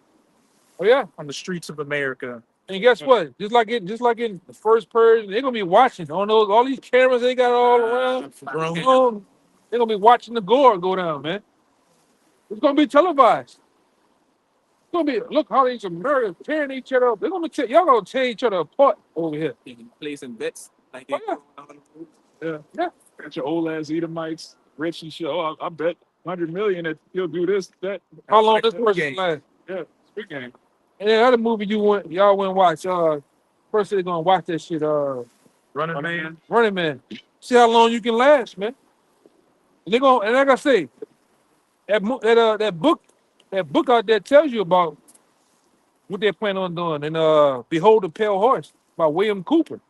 Oh yeah. on the streets of America. And guess what? Just like in the first purge, they're gonna be watching on all these cameras they got all around. Grown. They're gonna be watching the gore go down, man. It's gonna be televised. It's gonna be look how these Americans tearing each other up. They're gonna y'all gonna tear each other apart over here. Placing bets like Oh, yeah. Got your old ass Edomites, rich and shit. Oh, I bet 100 million that he'll do this, that. How long this Game. person last? Yeah, big game. And then other movie y'all went and watch. First they're gonna watch that shit. Running man. Running Man. See how long you can last, man. And they're gonna, and like I say, that book out there tells you about what they're planning on doing. And Behold the Pale Horse by William Cooper.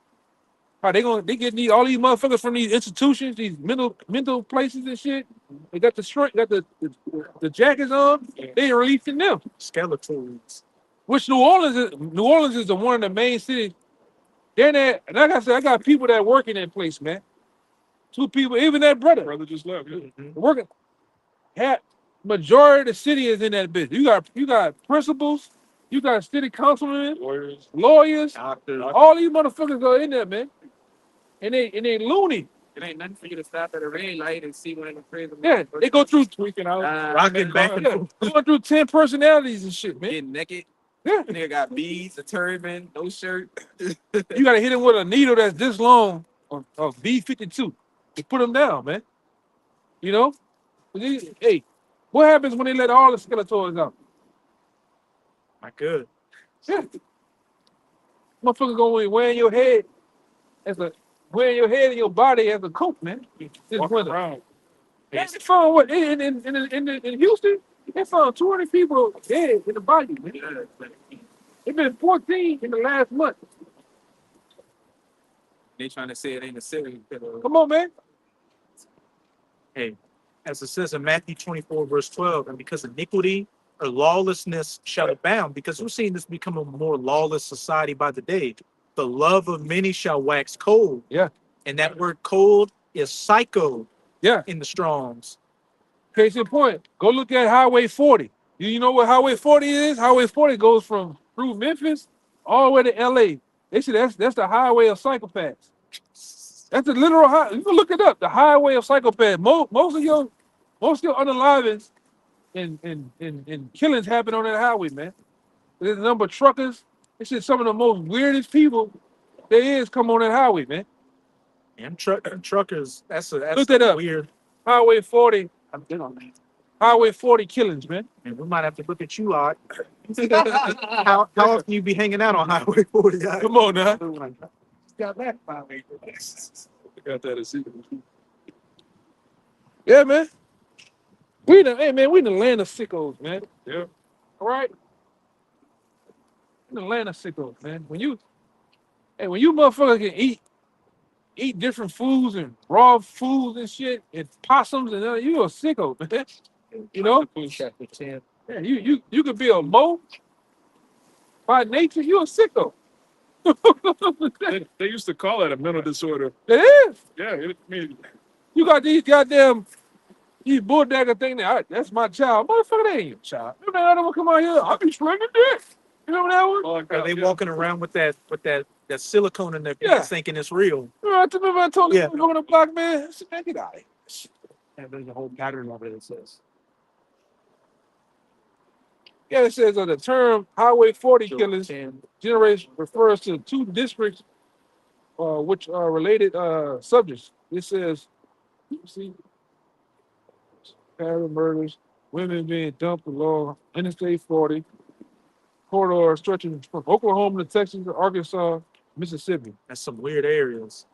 How they get all these motherfuckers from these institutions, these mental places and shit. They got the strength, got the jackets on. They releasing them. Skeletons. Which New Orleans is the one of the main cities Then that, like I said, I got people that work in that place, man. 2 people, even that brother Brother just left. Yeah. working. Half, majority of the city is in that bitch. You got principals, you got city councilmen, Lawyers. lawyers. Doctor, All these motherfuckers are in there, man. And they loony. It ain't nothing for you to stop at a red light and see one of the crazy. Yeah, they go through Tweaking out. rocking back and yeah, forth. going through 10 personalities and shit, man. Getting naked. Yeah. Nigga got beads, a turban, no shirt. You gotta hit him with a needle that's this long of B52 to put him down, man. You know? Hey, what happens when they let all the Skeletors out? My good. Yeah. Motherfucker gonna be wearing your head wearing your head and your body as a coat, man. This Walk winter. around. They found what in Houston? They found 200 people dead in the body, man. It's been 14 in the last month. They trying to say it ain't a city. Come on, man. Hey, as it says in Matthew 24, verse 12, and because iniquity or lawlessness shall abound, because we're seeing this become a more lawless society by the day, the love of many shall wax cold. Yeah. And that word cold is psycho Yeah. in the Strongs. Case in point, go look at Highway 40. You know what Highway 40 is? Highway 40 goes from through Memphis all the way to LA. They say that's the highway of psychopaths. That's the literal high. You can look it up. The highway of psychopaths. Most of your unalivings and killings happen on that highway, man. There's a number of truckers. It's just some of the most weirdest people there is come on that highway, man. And truckers, that's Look that up. weird. Highway 40, I've been on that. Highway 40 killings, man. And we might have to look at you, Art. how often you be hanging out on Highway 40? Come on now. Got that Got that as secret. Yeah, man. We in the land of sickos, man. Yeah. All right. In the land of sickos, man. When you motherfuckers can eat different foods and raw foods and shit and possums and you a sicko, man. You know? Yeah, you could be a mo by nature. You a sicko. They used to call that a mental disorder. It is. Yeah. I mean, You got these goddamn bulldagger thing that that's my child. Motherfucker, that ain't your child. Remember that other one come out here? I'll be slinging dick. You remember that one? oh, Are they yeah. walking around with that silicone in their Yeah. pants thinking it's real? Remember I told you Yeah. to go to the block, man? I said, man, get out of here. And there's a whole pattern of it, it says. Yeah, it says the term Highway 40 killings generation refers to 2 districts which are related subjects. It says, you see, pattern murders, women being dumped along Interstate 40, corridor stretching from Oklahoma to Texas to Arkansas, Mississippi. That's some weird areas.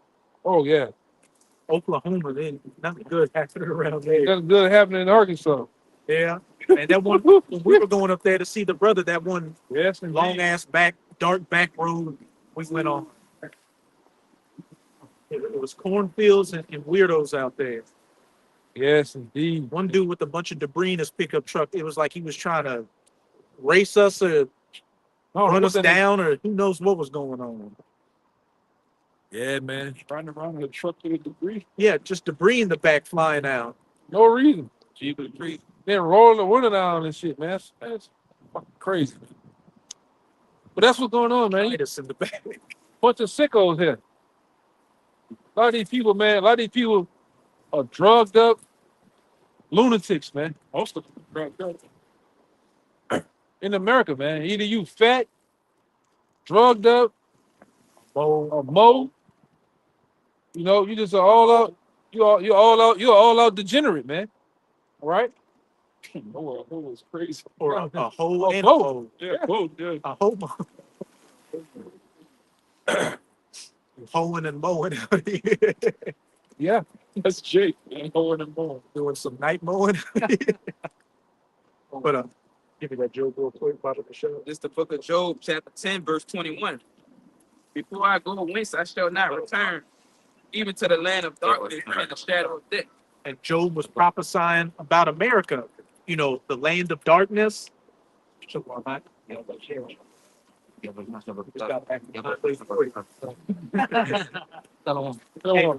Oh, yeah. Oklahoma, then nothing good happening around there. That's good happening in Arkansas. Yeah. And that one, when we were going up there to see the brother, that one Yes, indeed. long ass dark back road we went on. It was cornfields and weirdos out there. Yes, indeed. One dude with a bunch of debris in his pickup truck. It was like he was trying to race us or run us down, or who knows what was going on. Yeah, man. Trying to run the truck to the debris. Yeah, just debris in the back flying out. No reason. Jeepers Creek. Then rolling the window down and shit, man. That's fucking crazy. But that's what's going on, man. Hit us in the back. Bunch of sickos here. A lot of these people, man, are drugged up lunatics, man. Most of them. In America, man. Either you fat, drugged up, or mo. You know, you just are all out. You're all out degenerate, man. All right? Oh, it was crazy. Or a hole and a both. hole. Yeah, both. Yeah. A hole. Hoeing and mowing out here. Yeah. That's Jake. Man, hoeing and mowing. Doing some night mowing. But give me that joke real quick about the show. This the book of Job, chapter 10, verse 21. Before I go whence I shall not return, even to the land of darkness and the shadow of death. And Job was prophesying about America, you know, the land of darkness. Hey,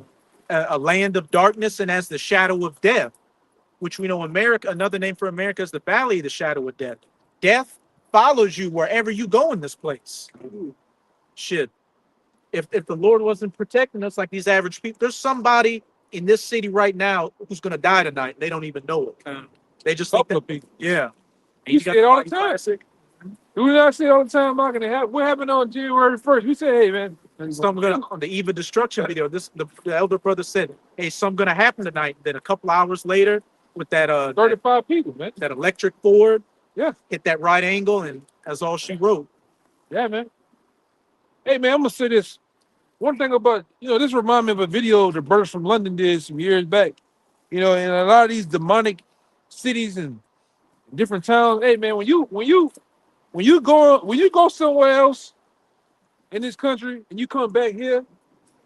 a land of darkness and as the shadow of death, which we know America, another name for America is the valley of the shadow of death. Death follows you wherever you go in this place. Shit. If the Lord wasn't protecting us like these average people, there's somebody in this city right now who's gonna die tonight. They don't even know it. They just think Couple that, of people. yeah. You see it all the time. Do not see it all the time, Mark? What happened on January 1st? We said, hey, man. Some gonna on the Eve of Destruction video. The elder brother said, "Hey, something gonna happen tonight." Then a couple hours later, with that 35 people, man. that electric Ford, Yeah. hit that right angle, and that's all she wrote. Yeah, man. Hey, man, I'm going to say this. One thing about, this reminds me of a video the brothers from London did some years back. In a lot of these demonic cities and different towns. Hey, man, when you go somewhere else in this country and you come back here,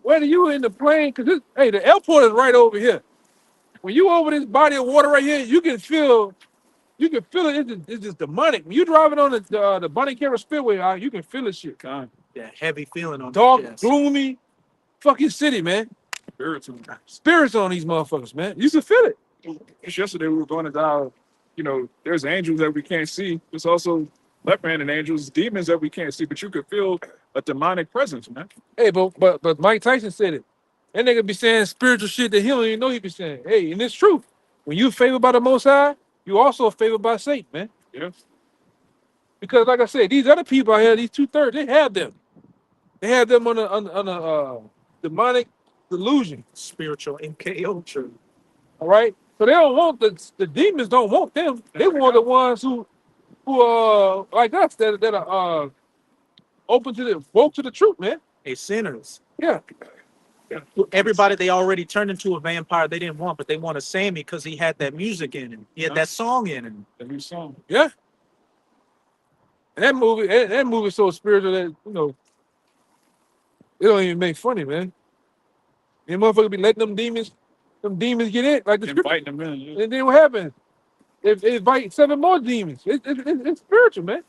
whether you in the plane, because the airport is right over here. When you over this body of water right here, you can feel it. It's just demonic. When you driving on the Bonnie Carroll Speedway, you can feel this shit. That heavy feeling on the Dark, chest. gloomy, fucking city, man. Spirits on these motherfuckers, man. You can feel it. Just yesterday we were going down, there's angels that we can't see. There's also left-handed angels, demons that we can't see, but you could feel a demonic presence, man. Hey, but Mike Tyson said it. That nigga be saying spiritual shit that he don't even know he be saying. Hey, and it's true. When you favored by the Most High, you also favored by Satan, man. Yeah. Because like I said, these other people out here, these 2/3, they have them. They have them on a demonic delusion. Spiritual MKO. True. All right. So they don't want the demons don't want them. They want the ones who like us that are open to woke to the truth, man. Hey, sinners. Yeah. Everybody they already turned into a vampire they didn't want, but they wanted Sammy because he had that music in him. He had that song in him. The new song. Yeah. And that movie's so spiritual that it don't even make funny, man. And motherfucker be letting them demons get in, like the scripture. Inviting them in. Yeah. And then what happens? It invite 7 more demons. It's spiritual, man.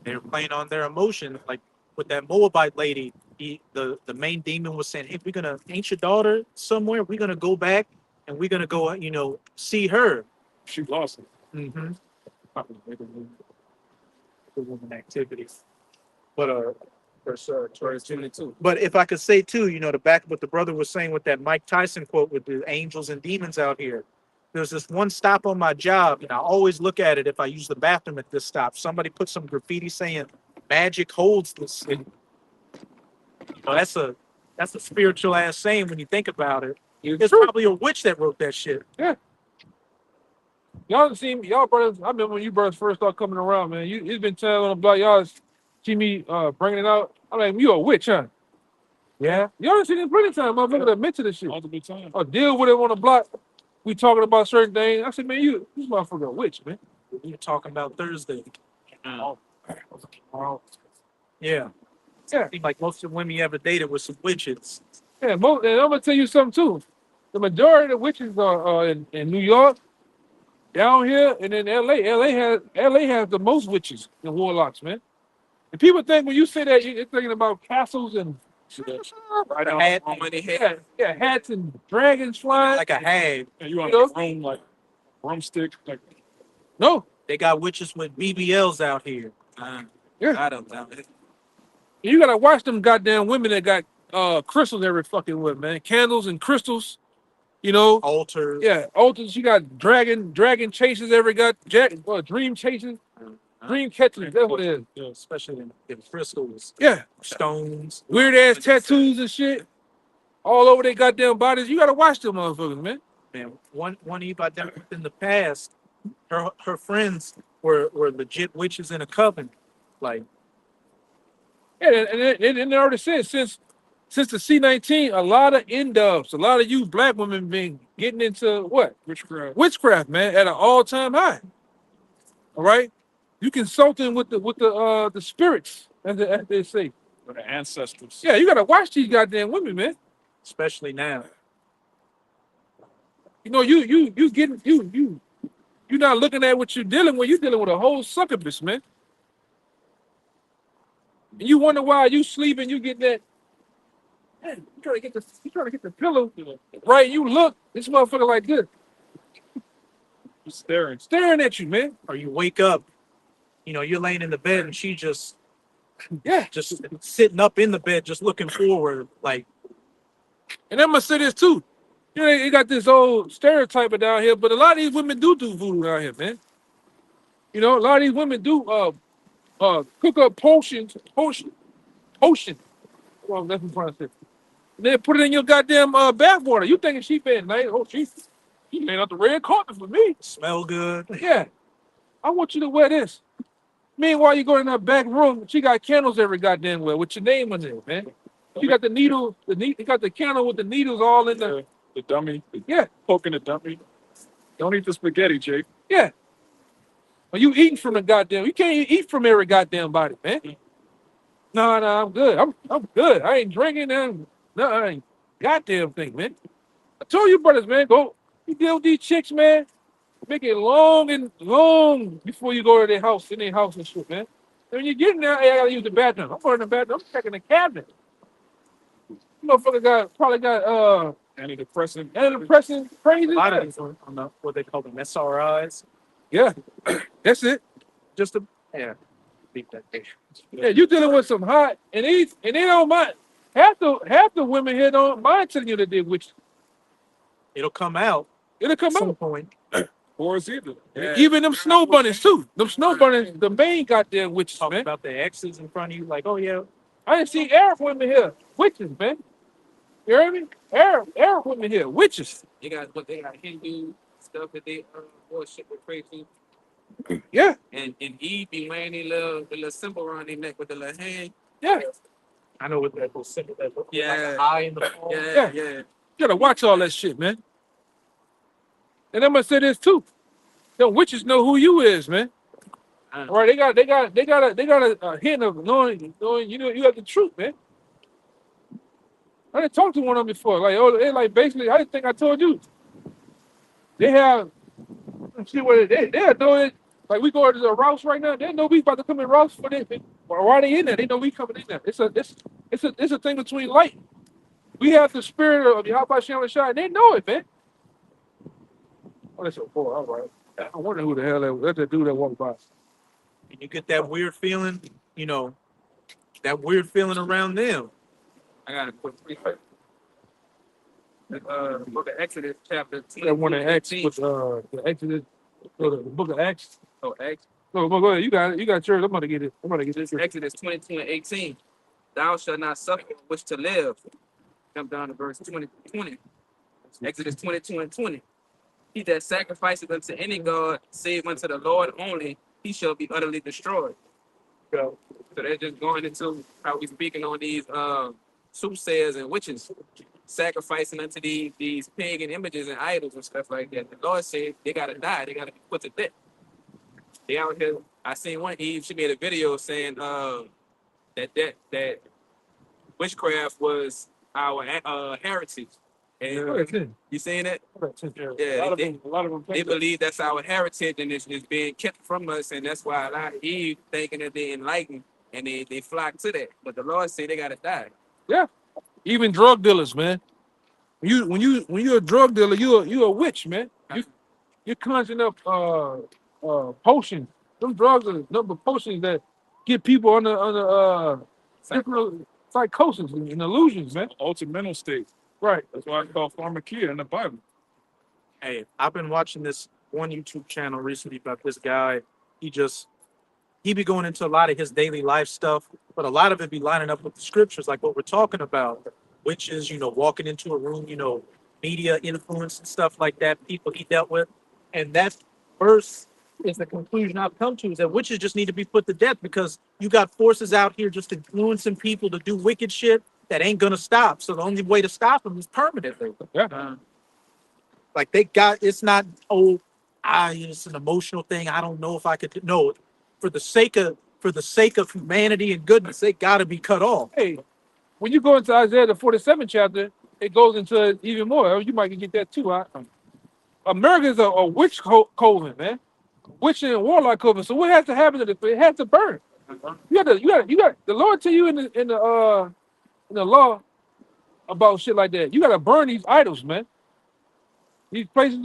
They were playing on their emotion, like with that Moabite lady. The main demon was saying, "Hey, ain't your daughter somewhere? We're gonna go back and we're gonna go, see her." She lost it. Mm-hmm. Woman activities, but Verse 22. But if I could say too, to back what the brother was saying with that Mike Tyson quote with the angels and demons out here. There's this one stop on my job, and I always look at it if I use the bathroom at this stop. Somebody put some graffiti saying "Magic holds this." That's a spiritual ass saying when you think about it. It's probably a witch that wrote that shit. Yeah. Y'all brothers. I remember when you brothers first started coming around, man. It's been telling on the block. Y'all see me bringing it out. I'm like, you a witch, huh? Yeah. Y'all seen it plenty of times. Motherfucker that admit to this shit. Multiple times. Or deal with it on the block. We talking about certain things. I said, man, this motherfucker a witch, man. You're talking about Thursday. Yeah. Yeah. Seemed like most of the women you ever dated were some witches. Yeah, and I'm gonna tell you something too. The majority of the witches are in New York, down here, and in LA. LA has the most witches and warlocks, man. And people think when you say that, you're thinking about castles and Right The on hat. the head. hats and dragons flying. Like a hag. And you on You know? a broom, like broomstick, like No, They got witches with BBLs out here. Yeah. I don't know. you gotta watch them goddamn women that got crystals every fucking with, man. Candles and crystals, Altars. Yeah, altars. You got dragon chases every dream chases, dream catchers. That's what it is. Especially in crystals. Yeah, Stones. weird ass tattoos and shit all over their goddamn bodies. You gotta watch them motherfuckers, man. Man, one Eve I dealt with in the past, her friends were legit witches in a coven. Like, Yeah, and they already said since the C-19, a lot of N-dubs, a lot of you black women been getting into what? Witchcraft, man, at an all-time high. All right, you consulting with the spirits, as they say. for the ancestors. Yeah, you gotta watch these goddamn women, man. especially now. You're not looking at what you're dealing with. You're dealing with a whole succubus, man. And you wonder why you sleeping, you get that. Man, you trying to get the pillow right. You look, this motherfucker like this, He's staring. staring at you, man. Or you wake up, you're laying in the bed and she just Yeah. sitting up in the bed, just looking forward, like, And I'm gonna say this too. You know, you got this old stereotype down here, but a lot of these women do voodoo down here, man. You know, a lot of these women do cook up potion. Well, that's what I'm trying to say. And then put it in your goddamn bathwater. You thinking she been nice? Oh, she laying out the red carpet for me. smell good. Yeah, I want you to wear this. Meanwhile, you go in that back room, she got candles every goddamn way with your name on it, man. You got the needle, you got the candle with the needles all in the. The dummy. Yeah. Poking the dummy. Don't eat the spaghetti, Jake. Yeah. Well, you eating from the goddamn. You can't eat from every goddamn body, man. No, I'm good. I'm good. I ain't drinking and no, I ain't goddamn thing, man. I told you, brothers, man, go. You deal with these chicks, man. Make it long and long before you go to their house, in their house and shit, man. And when you get in there, hey, I gotta use the bathroom. I'm going to the bathroom. I'm checking the cabinet. Motherfucker probably got antidepressant, crazy. A lot of these are on the, what they call them SRIs. Yeah, that's it. Just to, beat that patient. Yeah, you dealing with some hot, and they don't mind. Half the women here don't mind telling you that they're witches. It'll come out It'll at come some out. point. Or is either. Yeah. Even them snow bunnies too. Them snow bunnies, the main goddamn witches, Talk man. about their exes in front of you, like, oh yeah, I didn't see Arab women here, witches, man. You hear me? Arab women here, witches. They got Hindu stuff that they worship with pray to. Yeah, And Eve be wearing the little symbol around their neck with the little hand. yeah. I know what that was. That look like Yeah. an eye in the palm. Yeah. You gotta watch all that shit, man. And I'm gonna say this too. The witches know who you is, man. All right, they got a hint of knowing you got the truth, man. I didn't talk to one of them before. Like, oh, they like basically, I didn't think I told you. They have, see what they're doing it. Like we go to the Rouse right now. They know we about to come in Rouse for this. Why they in there? They know we coming in there. It's a thing between light. We have the spirit of Yahweh Shem Shai. They know it, man. Oh, that's so cool. All right. I wonder who the hell that's the dude that walked by. And you get that weird feeling, that weird feeling around them. I got a quick brief. Book of Exodus, chapter 10. That one in Acts with the Exodus, the book of Acts. Oh, Go ahead. You got it. You got yours. I'm gonna get it. this. Exodus 22 and 18. Thou shalt not suffer which to live. Jump down to verse 20. Exodus 22 and 20. He that sacrificeth unto any god, save unto the Lord only, he shall be utterly destroyed. So they're just going into how we speaking on these soothsayers and witches, sacrificing unto these pagan images and idols and stuff like that. The Lord said they gotta die, they gotta be put to death. They out here. I seen one Eve, she made a video saying that witchcraft was our heritage. And you saying that? Yeah, A lot of them. they believe that's our heritage and it's being kept from us, and that's why a lot of Eve thinking that they enlightened and they flock to that. But the Lord say they gotta die. Even drug dealers, man. When you're a drug dealer, you're a witch, man. You're conjuring up potions. Them drugs are number potions that get people under different psychosis and illusions, man. Ultimate mental state. Right. That's why I call pharmakia in the Bible. Hey, I've been watching this one YouTube channel recently about this guy. He be going into a lot of his daily life stuff, but a lot of it be lining up with the scriptures, like what we're talking about, which is, walking into a room, media influence and stuff like that, people he dealt with. And that verse is the conclusion I've come to, is that witches just need to be put to death because you got forces out here just influencing people to do wicked shit that ain't gonna stop. So the only way to stop them is permanently. Yeah. Like it's not, it's an emotional thing. I don't know if I could. No, for the sake of humanity and goodness, they gotta be cut off. Hey, when you go into Isaiah the 47th chapter, it goes into it even more. You might get that too. America's a witch coven, man. Witch and warlock coven. So what has to happen to this? It has to burn. You got the Lord tell you in the law about shit like that. You gotta burn these idols, man. These places,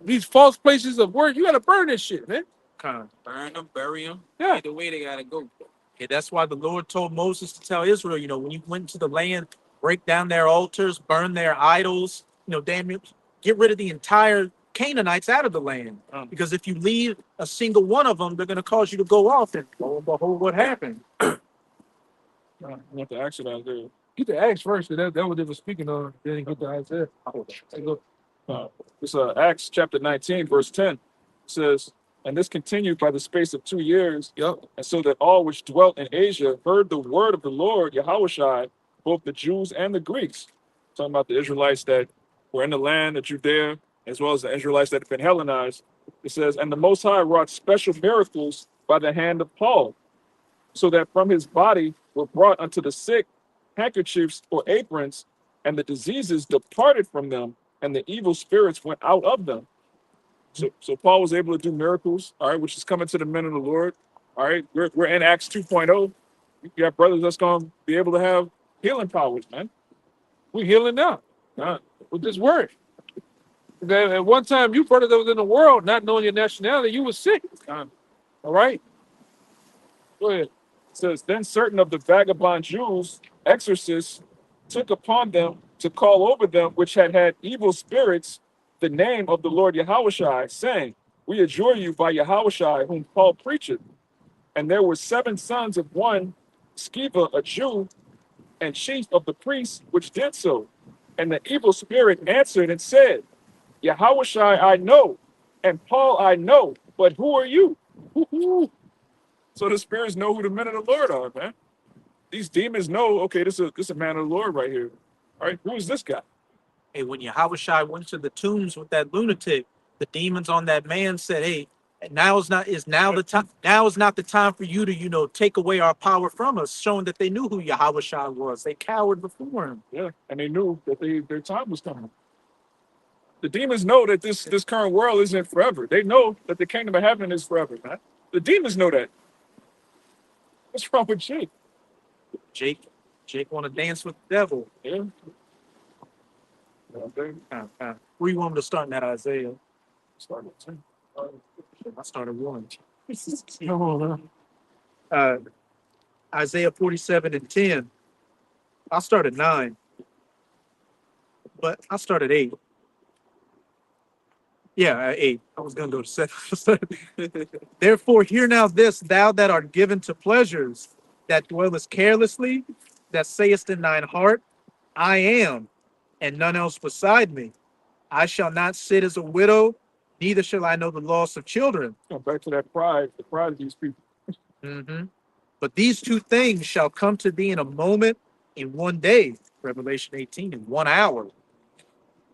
these false places of worship. You gotta burn this shit, man. Burn them, bury them. Yeah. Either way, they gotta go. Okay, that's why the Lord told Moses to tell Israel, when you went to the land, break down their altars, burn their idols, damn it, get rid of the entire Canaanites out of the land. Because if you leave a single one of them, they're going to cause you to go off. And lo and behold, what happened? You have to ask it out there. Get the Acts first. That what they were speaking on. Then get the Isaiah. Let's go. It's Acts chapter 19, verse 10. It says, and this continued by the space of 2 years. Yep. And so that all which dwelt in Asia heard the word of the Lord, Yahushua, both the Jews and the Greeks. Talking about the Israelites that were in the land of Judea, as well as the Israelites that have been Hellenized. It says, and the Most High wrought special miracles by the hand of Paul, so that from his body were brought unto the sick handkerchiefs or aprons, and the diseases departed from them, and the evil spirits went out of them. So Paul was able to do miracles, all right, which is coming to the men of the Lord. All right, we're in Acts 2.0. You got brothers that's going to be able to have healing powers, man. We healing now with this word. At one time, you brother that was in the world, not knowing your nationality, you was sick. All right. Go ahead. It says, then certain of the vagabond Jews, exorcists, took upon them to call over them which had evil spirits the name of the Lord Yahushua, saying, we adjure you by Yahushua, whom Paul preacheth. And there were 7 sons of one Sceva, a Jew, and chief of the priests, which did so. And the evil spirit answered and said, Yahushua I know, and Paul I know, but who are you? So the spirits know who the men of the Lord are, man. These demons know, okay, this is a man of the Lord right here. All right, who is this guy? Hey, when Yahushua went to the tombs with that lunatic, the demons on that man said, hey, now is not the time for you to, take away our power from us, showing that they knew who Yahushua was. They cowered before him. Yeah, and they knew that their time was coming. The demons know that this current world isn't forever. They know that the kingdom of heaven is forever, man. The demons know that. What's wrong with Jake? Jake want to dance with the devil. Yeah. Where you want me to start in that Isaiah? Start with 10. I started 1. Come on, man. Isaiah 47 and 10. I started 9. But I started 8. Yeah, 8. I was going to go to 7. Therefore, hear now this, thou that art given to pleasures, that dwellest carelessly, that sayest in thine heart, I am, and none else beside me. I shall not sit as a widow, neither shall I know the loss of children. Back to that pride, the pride of these people. But these 2 things shall come to thee in a moment, in one day, Revelation 18, in 1 hour.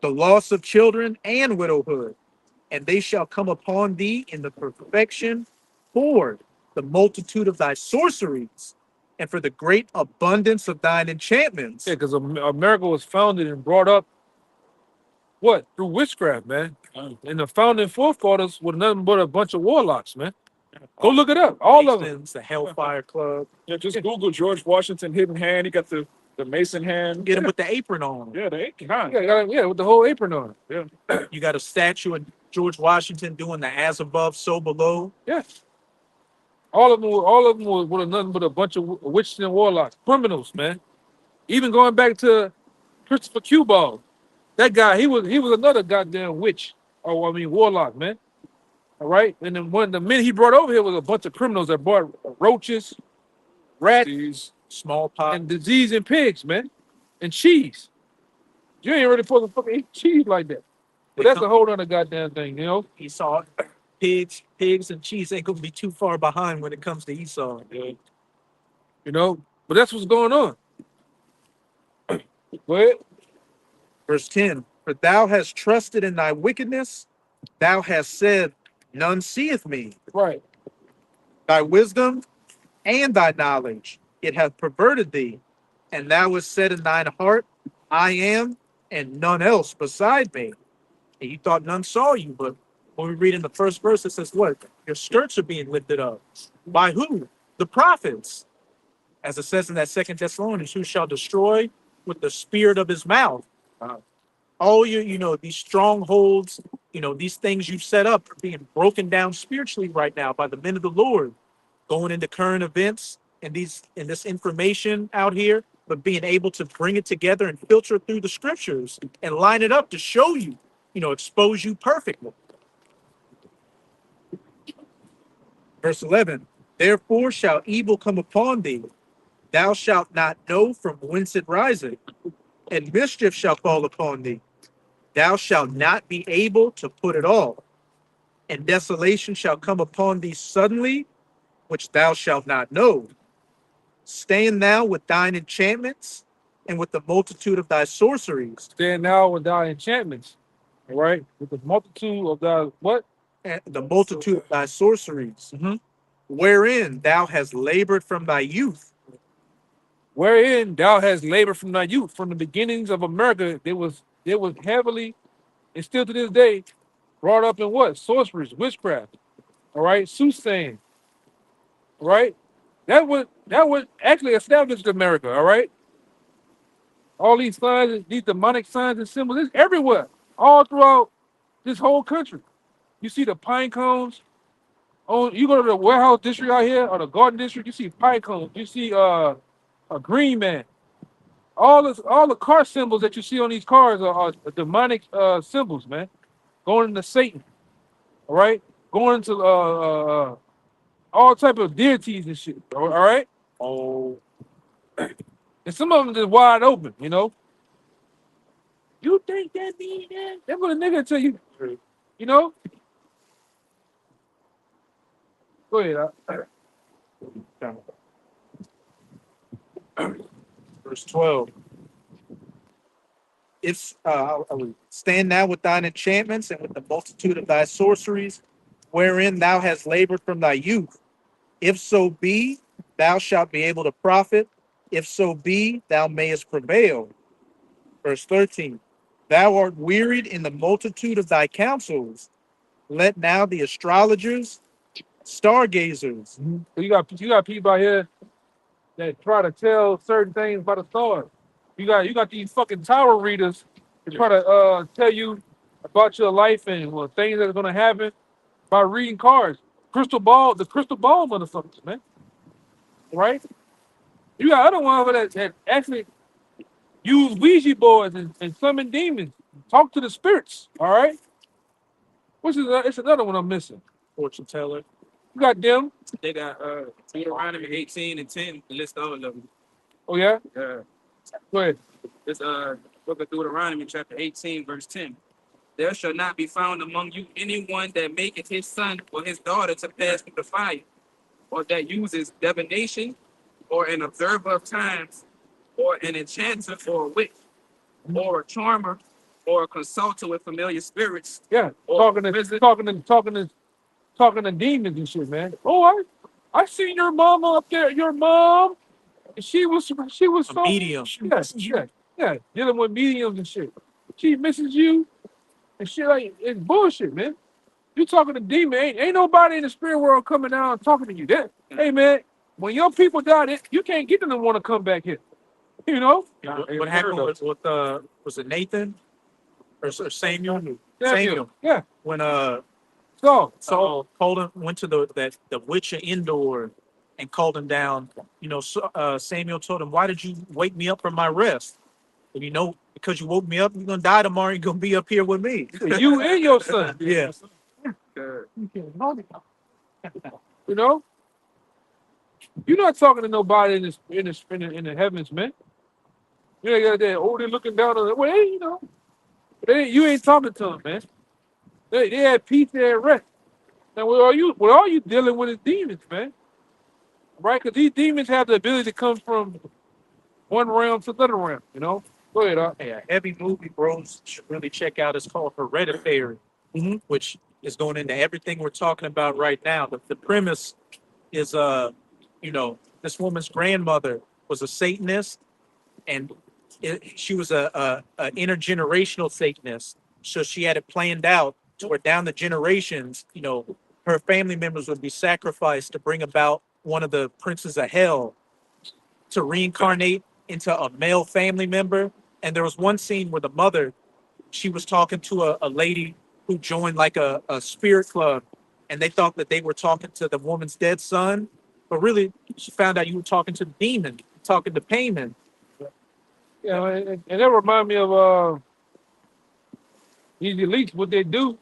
The loss of children and widowhood, and they shall come upon thee in the perfection for the multitude of thy sorceries, and for the great abundance of thine enchantments. Yeah, because America was founded and brought up through witchcraft, man. And the founding forefathers were nothing but a bunch of warlocks, man. Go look it up. All of them. The Hellfire Club. Yeah, just Google George Washington hidden hand. He got the Mason hand. Get him with the apron on. Yeah, the apron. Yeah, with the whole apron on. Yeah. You got a statue of George Washington doing the as above, so below. Yeah. All of them were nothing but a bunch of witches and warlocks, criminals, man. Even going back to Christopher Cuball, that guy, he was another goddamn witch, warlock, man. All right, and then the men he brought over here was a bunch of criminals that brought roaches, rats, smallpox, and disease in pigs, man, and cheese. You ain't really supposed to fucking eat cheese like that. But that's a whole other goddamn thing, He saw pigs and cheese ain't gonna be too far behind when it comes to Esau. Yeah. But that's what's going on. Go ahead. Verse 10, for thou hast trusted in thy wickedness, thou hast said, none seeth me. Right. Thy wisdom and thy knowledge, it hath perverted thee, and thou hast said in thine heart, I am, and none else beside me. And you thought none saw you, but when we read in the first verse, it says what? Your skirts are being lifted up. By who? the prophets, as it says in that Second Thessalonians, who shall destroy with the spirit of his mouth. All your, these strongholds, these things you've set up are being broken down spiritually right now by the men of the Lord, going into current events and this information out here, but being able to bring it together and filter it through the scriptures and line it up to show you, expose you perfectly. Verse 11, therefore shall evil come upon thee, thou shalt not know from whence it riseth, and mischief shall fall upon thee, thou shalt not be able to put it off, and desolation shall come upon thee suddenly, which thou shalt not know. Stand thou with thine enchantments and with the multitude of thy sorceries, Stand now with thy enchantments, all right? With the multitude of thy what? and the multitude of thy sorceries, Mhm. wherein thou hast labored from thy youth. Wherein thou hast labored from thy youth. From the beginnings of America, there was heavily, and still to this day, brought up in what? Sorceries, witchcraft, all right? Soothsaying, all right? That would actually establish America, all right? All these signs, these demonic signs and symbols, it's everywhere, all throughout this whole country. You see the pine cones. Oh, you go to the warehouse district out here or the garden district, you see pine cones. You see a green man. All the car symbols that you see on these cars are demonic symbols, man. Going into Satan, all right? Going into all type of deities and shit, all right? Oh, And some of them just wide open, You think that mean that? That's what a nigga tell you, you know? Go ahead. verse 12. If I will stand now with thine enchantments and with the multitude of thy sorceries, wherein thou hast labored from thy youth. If so be, thou shalt be able to profit. If so be, thou mayest prevail. Verse 13. Thou art wearied in the multitude of thy counsels. Let now the astrologers, stargazers, So you got people out here that try to tell certain things by the stars. You got these fucking tower readers that try to tell you about your life and things that are gonna happen by reading cards. The crystal ball motherfuckers, man. Right? You got other ones that actually use Ouija boards and summon demons, talk to the spirits. All right. It's another one I'm missing. fortune teller. You got them. They got Deuteronomy 18 and 10 to list all of them. Oh yeah. Uh, Go ahead. this book of Deuteronomy, chapter 18, verse 10. There shall not be found among you anyone that maketh his son or his daughter to pass through the fire, or that uses divination, or an observer of times, or an enchanter, or a witch, or a charmer, or a consulter with familiar spirits. Yeah. Or Talking to visit- talking to demons and shit, man. Oh, I seen your mama up there. Your mom. She was A medium. Yeah. Dealing with mediums and shit. She misses you and shit. Like, it's bullshit, man. You talking to demon? Ain't nobody in the spirit world coming down and talking to you. Hey, man. When your people die, you can't get them to want to come back here. You know? What happened with was it Nathan or Samuel? Samuel. Yeah. When So Saul called him, went to the witch of Endor and called him down. Samuel told him, "Why did you wake me up from my rest? And because you woke me up, you're gonna die tomorrow. You're gonna be up here with me." you and your son. Yeah. You know? You're not talking to nobody in the heavens, man. You ain't got that. Oh, they're looking down on the way, you ain't talking to them, man. They had peace, they had rest. Now, what are you dealing with is demons, man? Right? Because these demons have the ability to come from one realm to another realm, Go ahead, Hey, a heavy movie bros should really check out. It's called Hereditary, which is going into everything we're talking about right now. The premise is, this woman's grandmother was a Satanist, and she was a intergenerational Satanist. So she had it planned out to where down the generations, her family members would be sacrificed to bring about one of the princes of hell to reincarnate into a male family member. And there was one scene where the mother, she was talking to a lady who joined like a spirit club, and they thought that they were talking to the woman's dead son, but really she found out you were talking to the demon, talking to Payman. Yeah, and that remind me of these elites, what they do,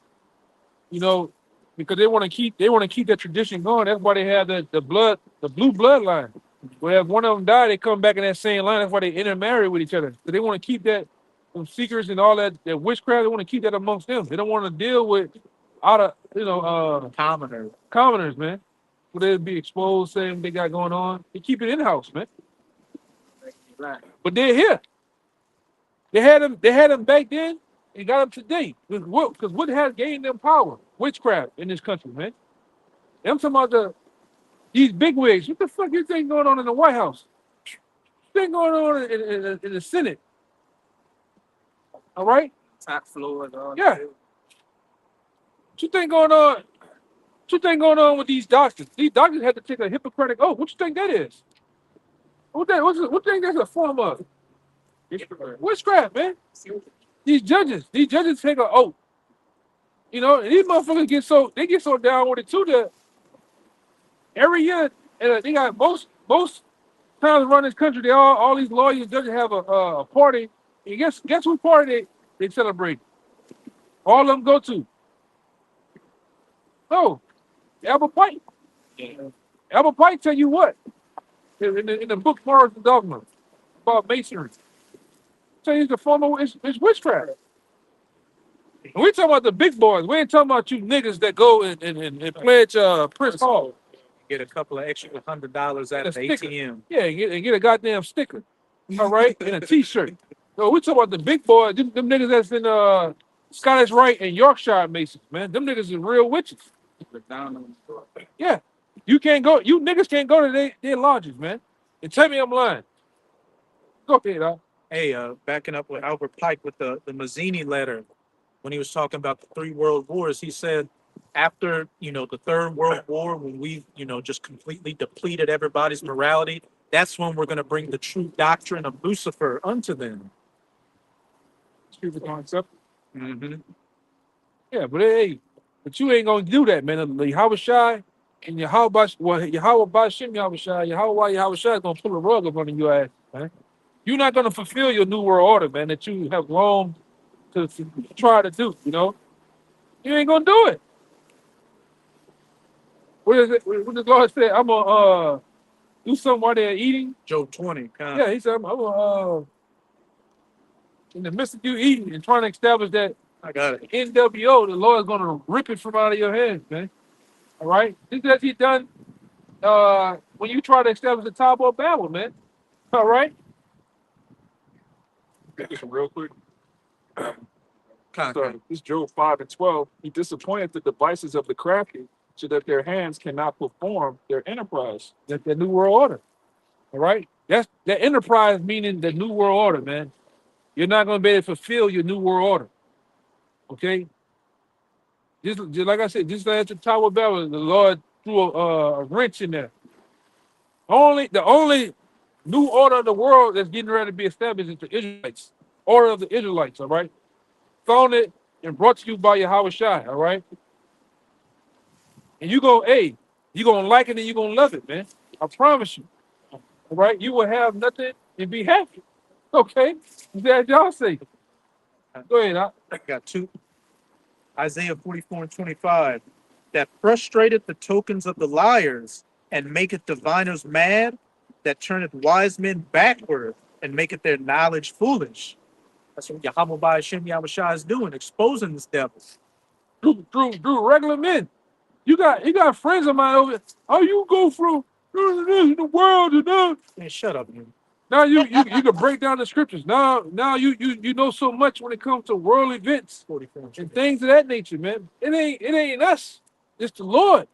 you know, because they want to keep that tradition going. That's why they have the blue bloodline. Where if one of them die, they come back in that same line. That's why they intermarry with each other. So they want to keep that them secrets and all that witchcraft. They want to keep that amongst them. They don't want to deal with out of commoners, man. Would they be exposed, saying what they got going on? They keep it in house, man. But they're here. They had them back then and got them today. Because what has gained them power? Witchcraft in this country, man. I'm talking about these big wigs. What the fuck you think going on in the White House? What think going on in the Senate? All right? Top floor. Yeah. What you think going on? What you think going on with these doctors? These doctors had to take a Hippocratic oath. What you think that is? What you think that's a form of? Witchcraft, man. These judges take an oath. You know, and these motherfuckers get so down with it too that every year, and they got most times around this country, all these lawyers and judges have a party. And guess what party they celebrate? All of them go to. Oh, Albert Pike. Albert Pike tell you what in the book Morals and Dogma about masonry. Tell you the form of it's witchcraft. And we talking about the big boys. We ain't talking about you niggas that go and pledge Prince Hall. Get a couple of extra $100 out of the sticker. ATM. Yeah, and get a goddamn sticker. All right, and a t-shirt. So we talking about the big boys, them niggas that's in Scottish Rite and Yorkshire Masons, man. Them niggas is real witches. Yeah. You niggas can't go to their lodges, man. And tell me I'm lying. Go ahead, dog. Hey, backing up with Albert Pike with the Mazzini letter, when he was talking about the 3 world wars, he said after, the 3rd World War, when we, just completely depleted everybody's morality, that's when we're going to bring the true doctrine of Lucifer unto them. Speak the concept. Mm-hmm. Yeah, but you ain't gonna do that, man. Yahweh Shai and Yahweh Bashim Yahweh Shai, Yahweh Shai is gonna pull a rug up under your ass, man. You're not gonna fulfill your new world order, man, that you have longed to try to do, You ain't gonna do it. What is it? What the Lord said? I'm gonna do something while they're eating. Job 20. Yeah, he said, I'm gonna in the midst of you eating and trying to establish that I got it. NWO, the Lord's gonna rip it from out of your hands, man. All right? This is what he done when you try to establish the Tower of Babel, man. All right? This one real quick. Con. So, this Job 5:12. He disappointed the devices of the crafty, so that their hands cannot perform their enterprise. That's the New World Order. All right? That's the enterprise, meaning the New World Order, man. You're not gonna be able to fulfill your New World Order. Okay? Just like I said, just like the Tower of Babel, the Lord threw a wrench in there. The only new order of the world that's getting ready to be established is the Israelites. Order of the Israelites, all right? Founded and brought to you by Yahweh Shai, all right? And you're gonna like it and you're gonna love it, man. I promise you. All right? You will have nothing and be happy. Okay? That's y'all say. Go ahead, I got 2. Isaiah 44:25. That frustrated the tokens of the liars and maketh diviners mad, that turneth wise men backward and maketh their knowledge foolish. That's what Yahweh Ba'ashem Yahweh Shai is doing, exposing this devil. Drew, regular men. You got friends of mine over there. How you go from the world to that? Man, shut up, man. Now you can break down the scriptures. Now you know so much when it comes to world events 44. and things of that nature, man. It ain't us. It's the Lord.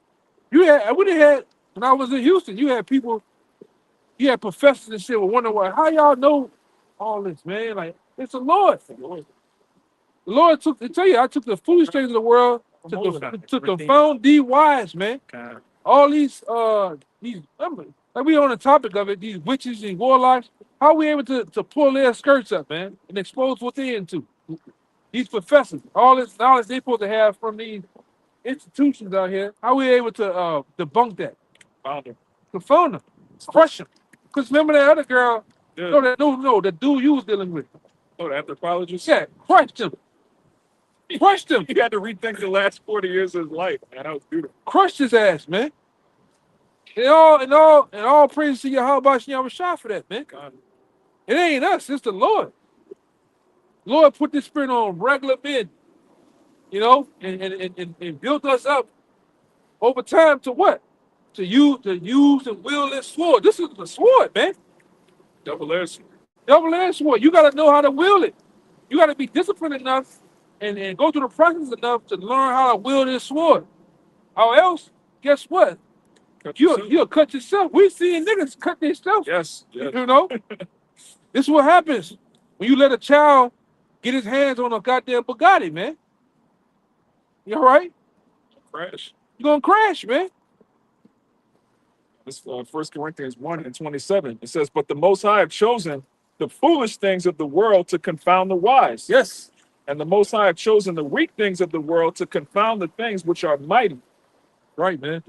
I would have had when I was in Houston. You had professors and shit. Were wondering how y'all know all this, man. Like it's the Lord. The Lord I took the foolish things of the world to the found D wise, man. Con. all these like we on the topic of it, these witches and warlocks, how we able to pull their skirts up, man, and expose what they into? These professors, all this knowledge they supposed to have from these institutions out here, how we able to debunk that? Founder. Confound them, crush them. Because remember that other girl, Yeah. no, the dude you was dealing with. Oh, the anthropologist. Yeah, crushed him. Crushed him. He had to rethink the last 40 years of his life, man. That was beautiful. Crushed his ass, man. And all praise to Yahweh Shem Shah for that, man. God. It ain't us, it's the Lord. Lord put this spirit on regular men, you know, and built us up over time to what? To use and wield this sword. This is the sword, man. Double-edged sword. Double-edged sword. You gotta know how to wield it. You gotta be disciplined enough and go through the process enough to learn how to wield this sword. Or else, guess what? Cut yourself. You'll cut yourself. We seen niggas cut themselves. Yes, yes. You know? This is what happens when you let a child get his hands on a goddamn Bugatti, man. You all right? Crash. You're gonna crash, man. This 1 Corinthians 1:27. It says, "But the Most High have chosen the foolish things of the world to confound the wise. Yes. And the Most High have chosen the weak things of the world to confound the things which are mighty, Right, man.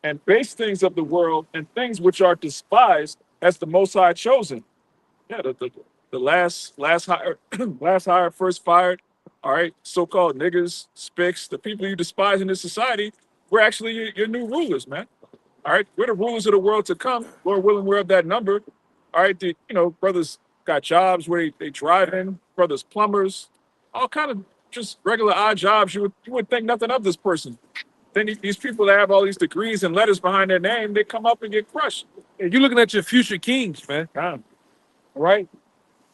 and base things of the world and things which are despised, as the Most High chosen." Yeah, the last hire last hire first fired. All right, so-called niggas, spics, the people you despise in this society, we're actually your new rulers, man. All right, we're the rulers of the world to come. Lord willing, we're of that number. All right, brothers got jobs where they drive in, brothers plumbers, all kind of just regular odd jobs. You would think nothing of this person. Then these people that have all these degrees and letters behind their name, they come up and get crushed. And you're looking at your future kings, man. God. All right?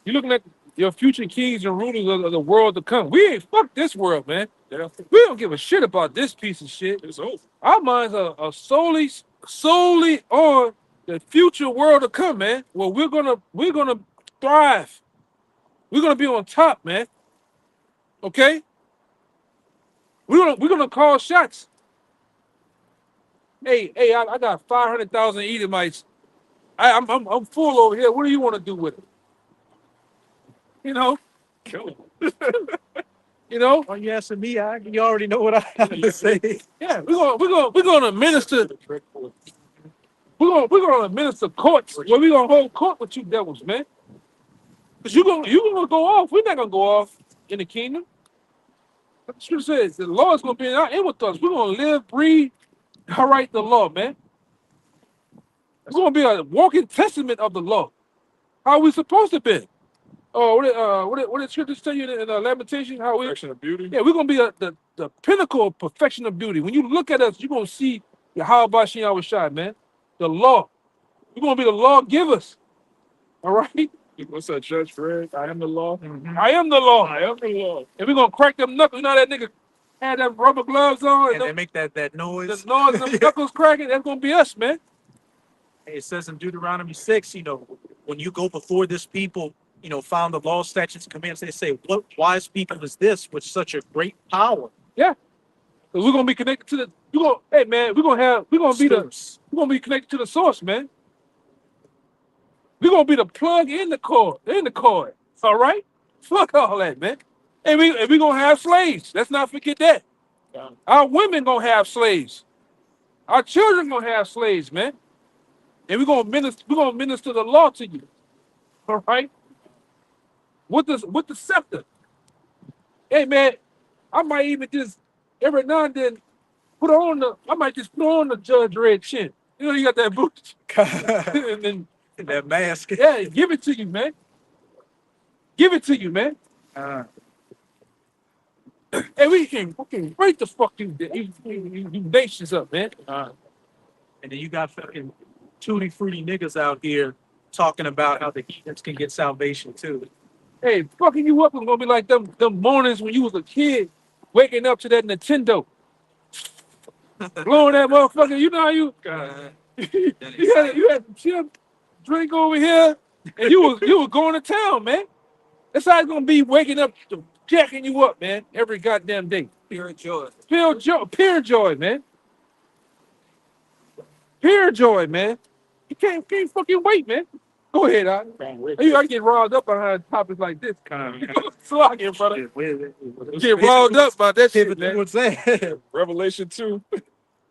You're looking at your future kings and rulers of the world to come. We ain't fuck this world, man. Yeah, We don't give a shit about this piece of shit. it's over. Our minds are solely on the future world to come, man. Well, we're gonna thrive. We're gonna be on top, man. Okay? We're gonna call shots. Hey, I got 500,000 Edomites. I'm full over here. What do you want to do with it? You know, Kill him. you know. Are you asking me? You already know what I have to say. Yeah, we're gonna minister. We're gonna administer courts. Where we gonna hold court with you devils, man. Cause you gonna go off. We're not gonna go off in the kingdom. The scripture says the law is gonna be in with us. We're gonna live, breathe, all right, the law, man. We're gonna be a walking testament of the law. How we supposed to be? Oh, what did scriptures tell you in Lamentation? How we? Perfection of beauty. Yeah, we're gonna be the pinnacle of perfection of beauty. When you look at us, you're gonna see Yahweh Shem Shai, man. The law. We're gonna be the lawgivers. All right? What's that, Judge Fred? I am the law. I am the law. I am the law. And we're gonna crack them knuckles. You know how that nigga had them rubber gloves on And they and make that noise. the noise, them knuckles cracking. That's gonna be us, man. It says in Deuteronomy 6, when you go before this people, found the law, statutes, and commands, they say, what wise people is this with such a great power? Cause we're gonna be connected to the. Hey man, we're gonna be connected to the source, man. We're gonna be the plug in the cord. All right? Fuck all that, man. And we gonna have slaves. Let's not forget that. Yeah. Our women gonna have slaves. Our children gonna have slaves, man. And we're gonna minister the law to you. All right? With the scepter. Hey man, I might even just every now and then I might just put on the Judge Red chin. You got that boot. And then That mask. yeah, give it to you, man. Give it to you, man. Hey, we can break the fuck you nations up, man. And then you got fucking tutti fruity niggas out here talking about how the heathens can get salvation too. Hey, fucking you up is gonna be like them mornings when you was a kid, waking up to that Nintendo, blowing that motherfucker. You know how you you had some chip, drink over here, and you was going to town, man. That's how it's gonna be waking up to jacking you up, man, every goddamn day. Pure joy. Pure joy, man. pure joy, man. You can't fucking wait, man. Go ahead, I get riled up behind topics like this. Slocking, brother. Get riled up by that shit, man. What's that? Revelation 2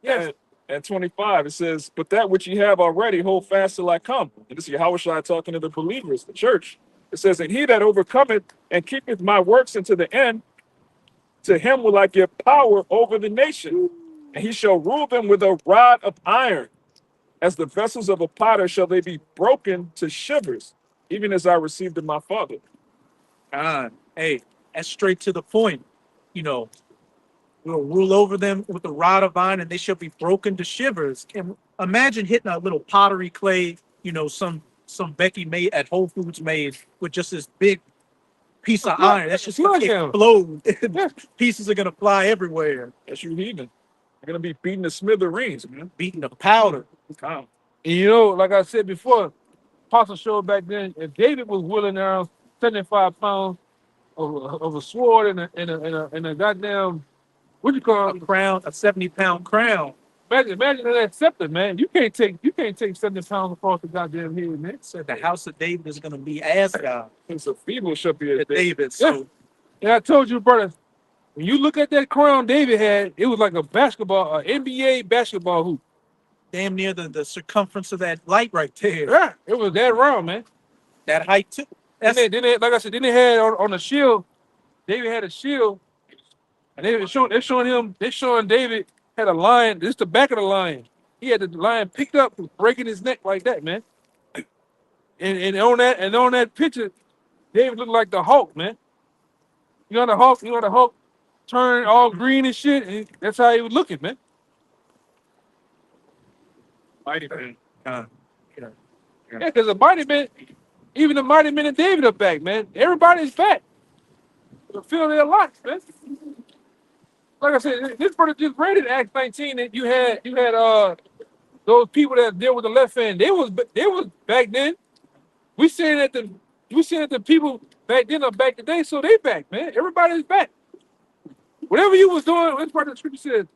Yes. and 25, it says, but that which ye have already, hold fast till I come. And this is Yahushua talking to the believers, the church. It says, and he that overcometh and keepeth my works unto the end, to him will I give power over the nation, and he shall rule them with a rod of iron. As the vessels of a potter shall they be broken to shivers, even as I received of my Father. Hey, that's straight to the point. You know, we'll rule over them with a rod of iron, and they shall be broken to shivers. And imagine hitting a little pottery clay, you know, some Becky made at Whole Foods made with just this big piece of iron. That's just gonna explode. Pieces are gonna fly everywhere. That's you heathen. You're going to be beating the smithereens, man. Beating the powder. And you know, like I said before, Apostle showed back then, if David was willing around 75 pounds of a sword and a goddamn, what you call A it? crown, a 70-pound crown. Imagine that scepter, man. You can't take 70 pounds across the goddamn head, man. Said the house of David is gonna be Asgard. It's a feeble shall be a At day. David. So And I told you, brother, when you look at that crown David had, it was like a basketball, an NBA basketball hoop. damn near the circumference of that light right there. Yeah, it was that round, man. That height too. Then they, like I said, then they had on the shield, David had a shield, and they're showing David had a lion. This is the back of the lion. He had the lion picked up, breaking his neck like that, man. And on that picture, David looked like the Hulk, man. You know the Hulk turned all green and shit, and that's how he was looking, man. Mighty man. Yeah, because the mighty men, even the mighty men of David are back, man. Everybody's back. To feel their locks, man. Like I said, this brother just read in Acts 19 that you had those people that deal with the left hand. They was back then. We saying that the people back then are back today, so they back, man. Everybody's back. Whatever you was doing, this part of the scripture says,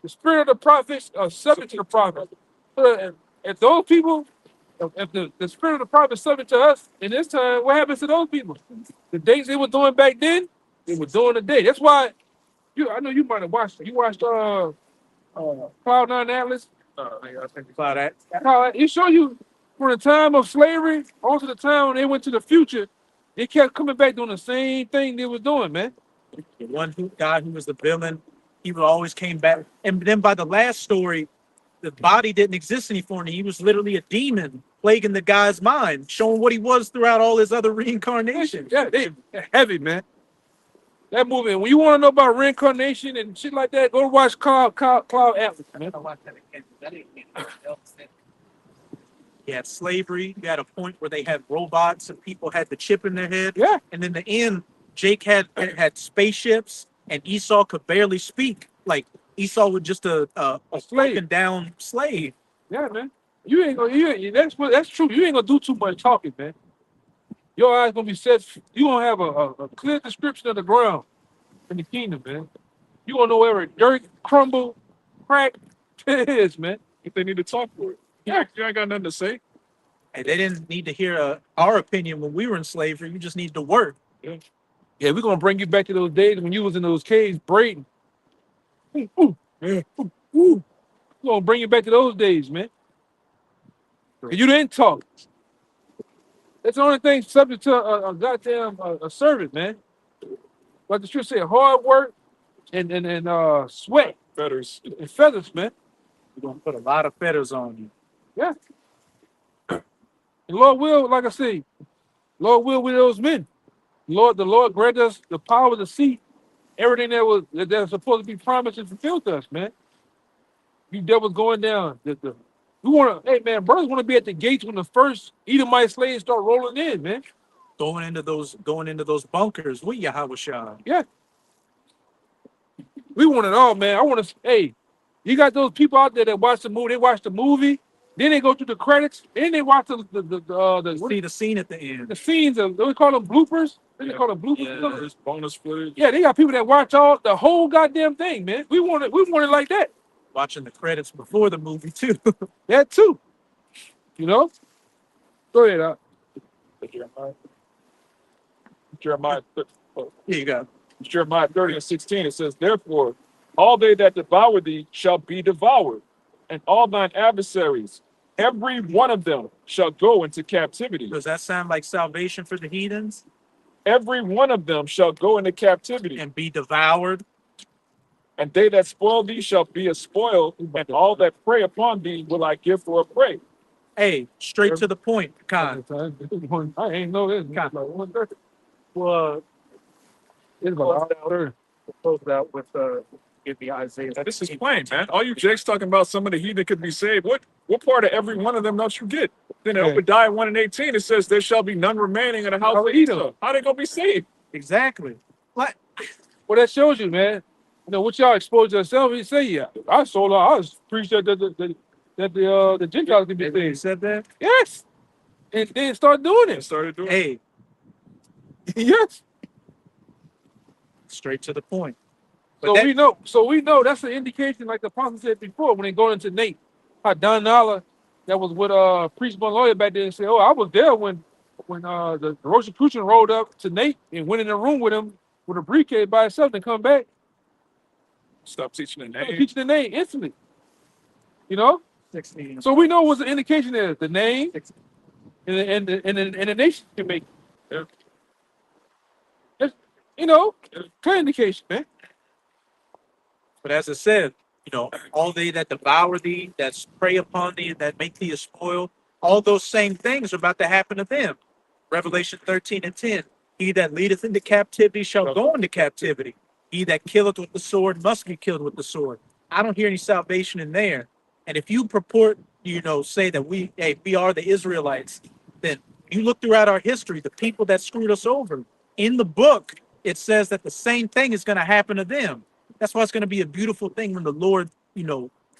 the spirit of the prophets are subject to the prophet. So if those people, if the spirit of the prophet is subject to us in this time, what happens to those people? The days they were doing back then, they were doing today. That's why I know you might have watched it. You watched Cloud9 Atlas. It show you from the time of slavery on to the time when they went to the future, they kept coming back doing the same thing they was doing, man. The one guy who was the villain, he would always came back. And then by the last story, the body didn't exist anymore, and he was literally a demon plaguing the guy's mind, showing what he was throughout all his other reincarnations. Yeah, they heavy, man. That movie. When you want to know about reincarnation and shit like that, go watch Cloud Atlas, man. You had slavery. You had a point where they had robots and people had the chip in their head. Yeah. And in the end, Jake had spaceships, and Esau could barely speak. Like Esau was just a slave. broken down slave. Yeah, man. You ain't gonna. That's true. You ain't gonna do too much talking, man. Your eyes gonna be set. You gonna have a clear description of the ground in the kingdom, man. You gonna know where dirt, crumble, crack it is, man. If they need to talk for it. Yeah. You ain't got nothing to say. And they didn't need to hear our opinion when we were in slavery. You just need to work. Yeah, we're gonna bring you back to those days when you was in those caves braiding. We're gonna bring you back to those days, man. You didn't talk. That's the only thing subject to a goddamn a servant, man. Like the scripture said, hard work and sweat Fetters. and feathers, man. We're gonna put a lot of feathers on you. Yeah. And Lord will, like I say, Lord will with those men. The Lord grant us the power to see everything that was supposed to be promised and fulfilled to us, man. You devils going down. We want to, hey man, brothers want to be at the gates when the first Edomite slaves start rolling in, man. Going into those bunkers with Yahweh. Yeah. We want it all, man. I want to, hey, you got those people out there that watch the movie, then they go through the credits, then they watch See the scene at the end. the scenes of, we call them bloopers. They call them bloopers. There's bonus footage. Yeah, they got people that watch the whole goddamn thing, man. We want it like that. watching the credits before the movie too. That too. You know? Go ahead. Jeremiah. Jeremiah, Here you go. Jeremiah 30 and 16, it says, therefore, all they that devour thee shall be devoured, and all thine adversaries, every one of them shall go into captivity. Does that sound like salvation for the heathens? Every one of them shall go into captivity, And be devoured? and they that spoil thee shall be a spoil, and all that prey upon thee will I give for a prey. Hey, straight to the point, Khan. I ain't know this. Con. Like 1:30. Well, It's about 30. close out with give me Isaiah. Now, this is plain, man. All you jakes talking about some of the heathen could be saved. What part of every one of them don't you get? Then in Yeah. Obadiah 1 and 18, it says, there shall be none remaining in the house of Edom. How they gonna be saved? Exactly. What? Well, that shows you, man. You know what y'all exposed yourself. He say, yeah, I sold out. I was preached that the Gentiles can be They saved. said that? Yes, and they start doing And it. started doing Hey, Yes. straight to the point. But So that- we know. So we know that's an indication, like the apostle said before, when they go into Nate, how Don Nala, that was with priest one lawyer back there, and said, "Oh, I was there when the Rosicrucian rolled up to Nate and went in the room with him with a briefcase by himself and come back, Stop teaching the started name. teaching the name instantly." You know. 16. So we know what the indication is: the name and the nation can make. Yeah. It's, you know, clear indication, man. But as I said, all they that devour thee, that prey upon thee, that make thee a spoil, all those same things are about to happen to them. Revelation 13 and 10. He that leadeth into captivity shall go into captivity. He that killeth with the sword must be killed with the sword. I don't hear any salvation in there. And if you purport, say that we are the Israelites, then you look throughout our history, the people that screwed us over. In the book, it says that the same thing is going to happen to them. That's why it's going to be a beautiful thing when the Lord,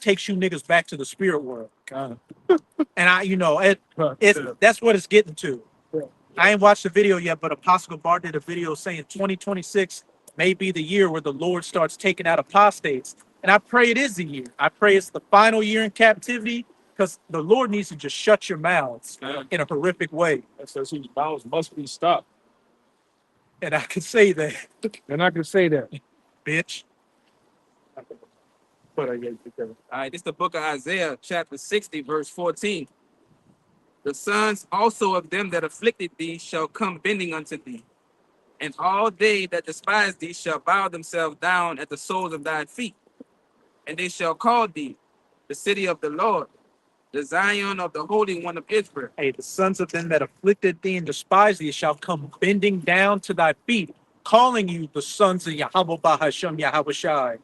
takes you niggas back to the spirit world. And that's what it's getting to. I ain't watched the video yet, but Apostle Gabar did a video saying 2026 may be the year where the Lord starts taking out apostates. And I pray it is the year. I pray it's the final year in captivity, because the Lord needs to just shut your mouths in a horrific way. That says whose mouths must be stopped. And I can say that, And I can say that. bitch. But I get it. All right, this is the book of Isaiah, chapter 60, verse 14. The sons also of them that afflicted thee shall come bending unto thee, and all they that despise thee shall bow themselves down at the soles of thy feet. And they shall call thee the city of the Lord, the Zion of the Holy One of Israel. Hey, the sons of them that afflicted thee and despised thee shall come bending down to thy feet, calling you the sons of Yahweh Bahashem Yahweh Shai.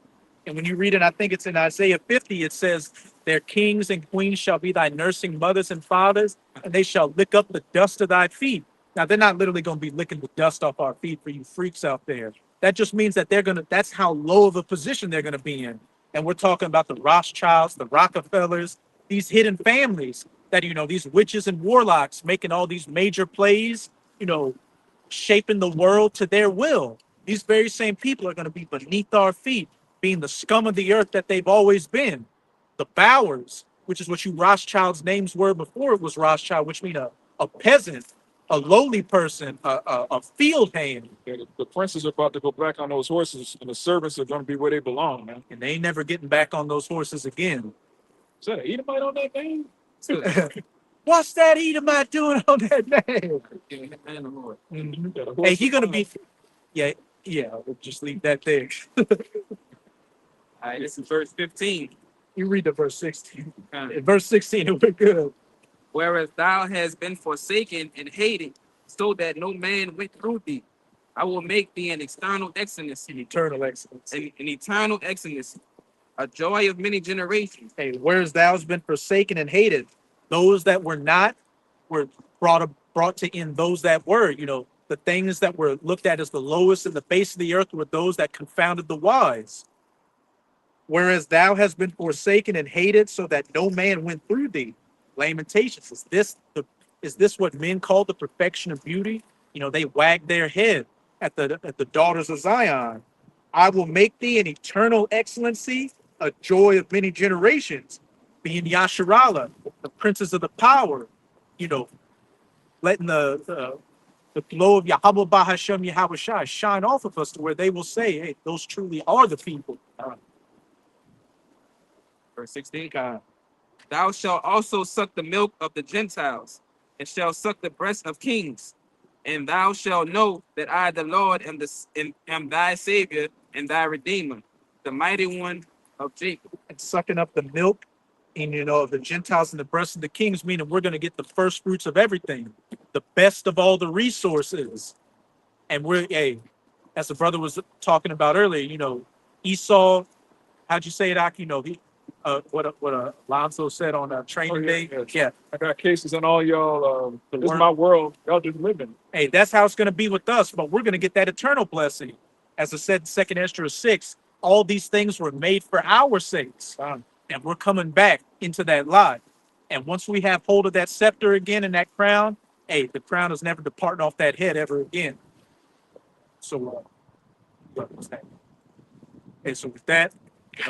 And when you read it, I think it's in Isaiah 50, it says, their kings and queens shall be thy nursing mothers and fathers, and they shall lick up the dust of thy feet. Now, they're not literally going to be licking the dust off our feet for you freaks out there. That just means that that's how low of a position they're going to be in. And we're talking about the Rothschilds, the Rockefellers, these hidden families that, these witches and warlocks making all these major plays, shaping the world to their will. These very same people are going to be beneath our feet, being the scum of the earth that they've always been. The Bowers, which is what you Rothschild's names were before it was Rothschild, which mean a peasant, a lowly person, a field hand. Yeah, the princes are about to go back on those horses, and the servants are going to be where they belong, man. And they ain't never getting back on those horses again. Is that an Edomite on that name? What's that Edomite doing on that name? And the Lord. Mhm. Yeah, the Hey, horse- he gonna be, yeah, we'll just leave that there. All right, this is verse 15. You read the verse 16. Uh, In verse 16, it we're good. Whereas thou hast been forsaken and hated, so that no man went through thee, I will make thee an external excellency, In eternal excellence. an eternal excellency, a joy of many generations. Hey, whereas thou hast been forsaken and hated, those that were not were brought to end those that were. The things that were looked at as the lowest in the face of the earth were those that confounded the wise. Whereas thou hast been forsaken and hated, so that no man went through thee. Lamentations. Is this what men call the perfection of beauty? They wag their head at the daughters of Zion. I will make thee an eternal excellency, a joy of many generations, being Yasharala, the princes of the power, you know, letting the glow of Yahweh Bahashem Yahweh Shai shine off of us to where they will say, hey, those truly are the people. Verse 16, God. Thou shalt also suck the milk of the Gentiles, and shalt suck the breast of kings. And thou shalt know that I, the Lord, am thy Savior and thy Redeemer, the mighty one of Jacob. And sucking up the milk and of the Gentiles and the breast of the kings, meaning we're going to get the first fruits of everything, the best of all the resources. And we're as the brother was talking about earlier, Esau, how'd you say it, Aki? What Alonso said on training day. Yeah. I got cases on all y'all. This is worm. my world. Y'all just living. Hey, that's how it's going to be with us, but we're going to get that eternal blessing. As I said in 2nd Ezra 6, all these things were made for our sakes. And we're coming back into that lot. And once we have hold of that scepter again and that crown, hey, the crown is never departing off that head ever again. So, what was that? Okay, so with that,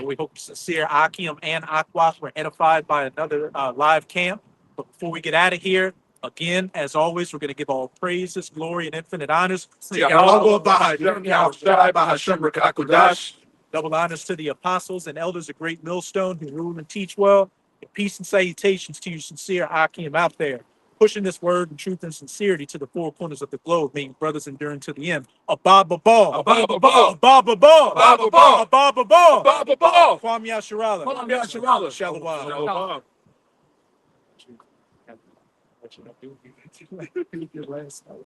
we hope Sincere Akim and Aquas were edified by another live camp. But before we get out of here, again, as always, we're going to give all praises, glory, and infinite honors to Yahweh Bahashem Yahushai Bahashem Rakakudash. Double honors to the apostles and elders of Great Millstone who rule and teach well. And peace and salutations to you, Sincere Akim out there, pushing this word and truth and sincerity to the four corners of the globe, being brothers enduring to the end. Abba Babal. Abba Babal. Abba Babal. Abba Babal. Abba Babal. Abba Babal. Kwam Yasharala. Kwam Yasharala. Shalom. Shalom.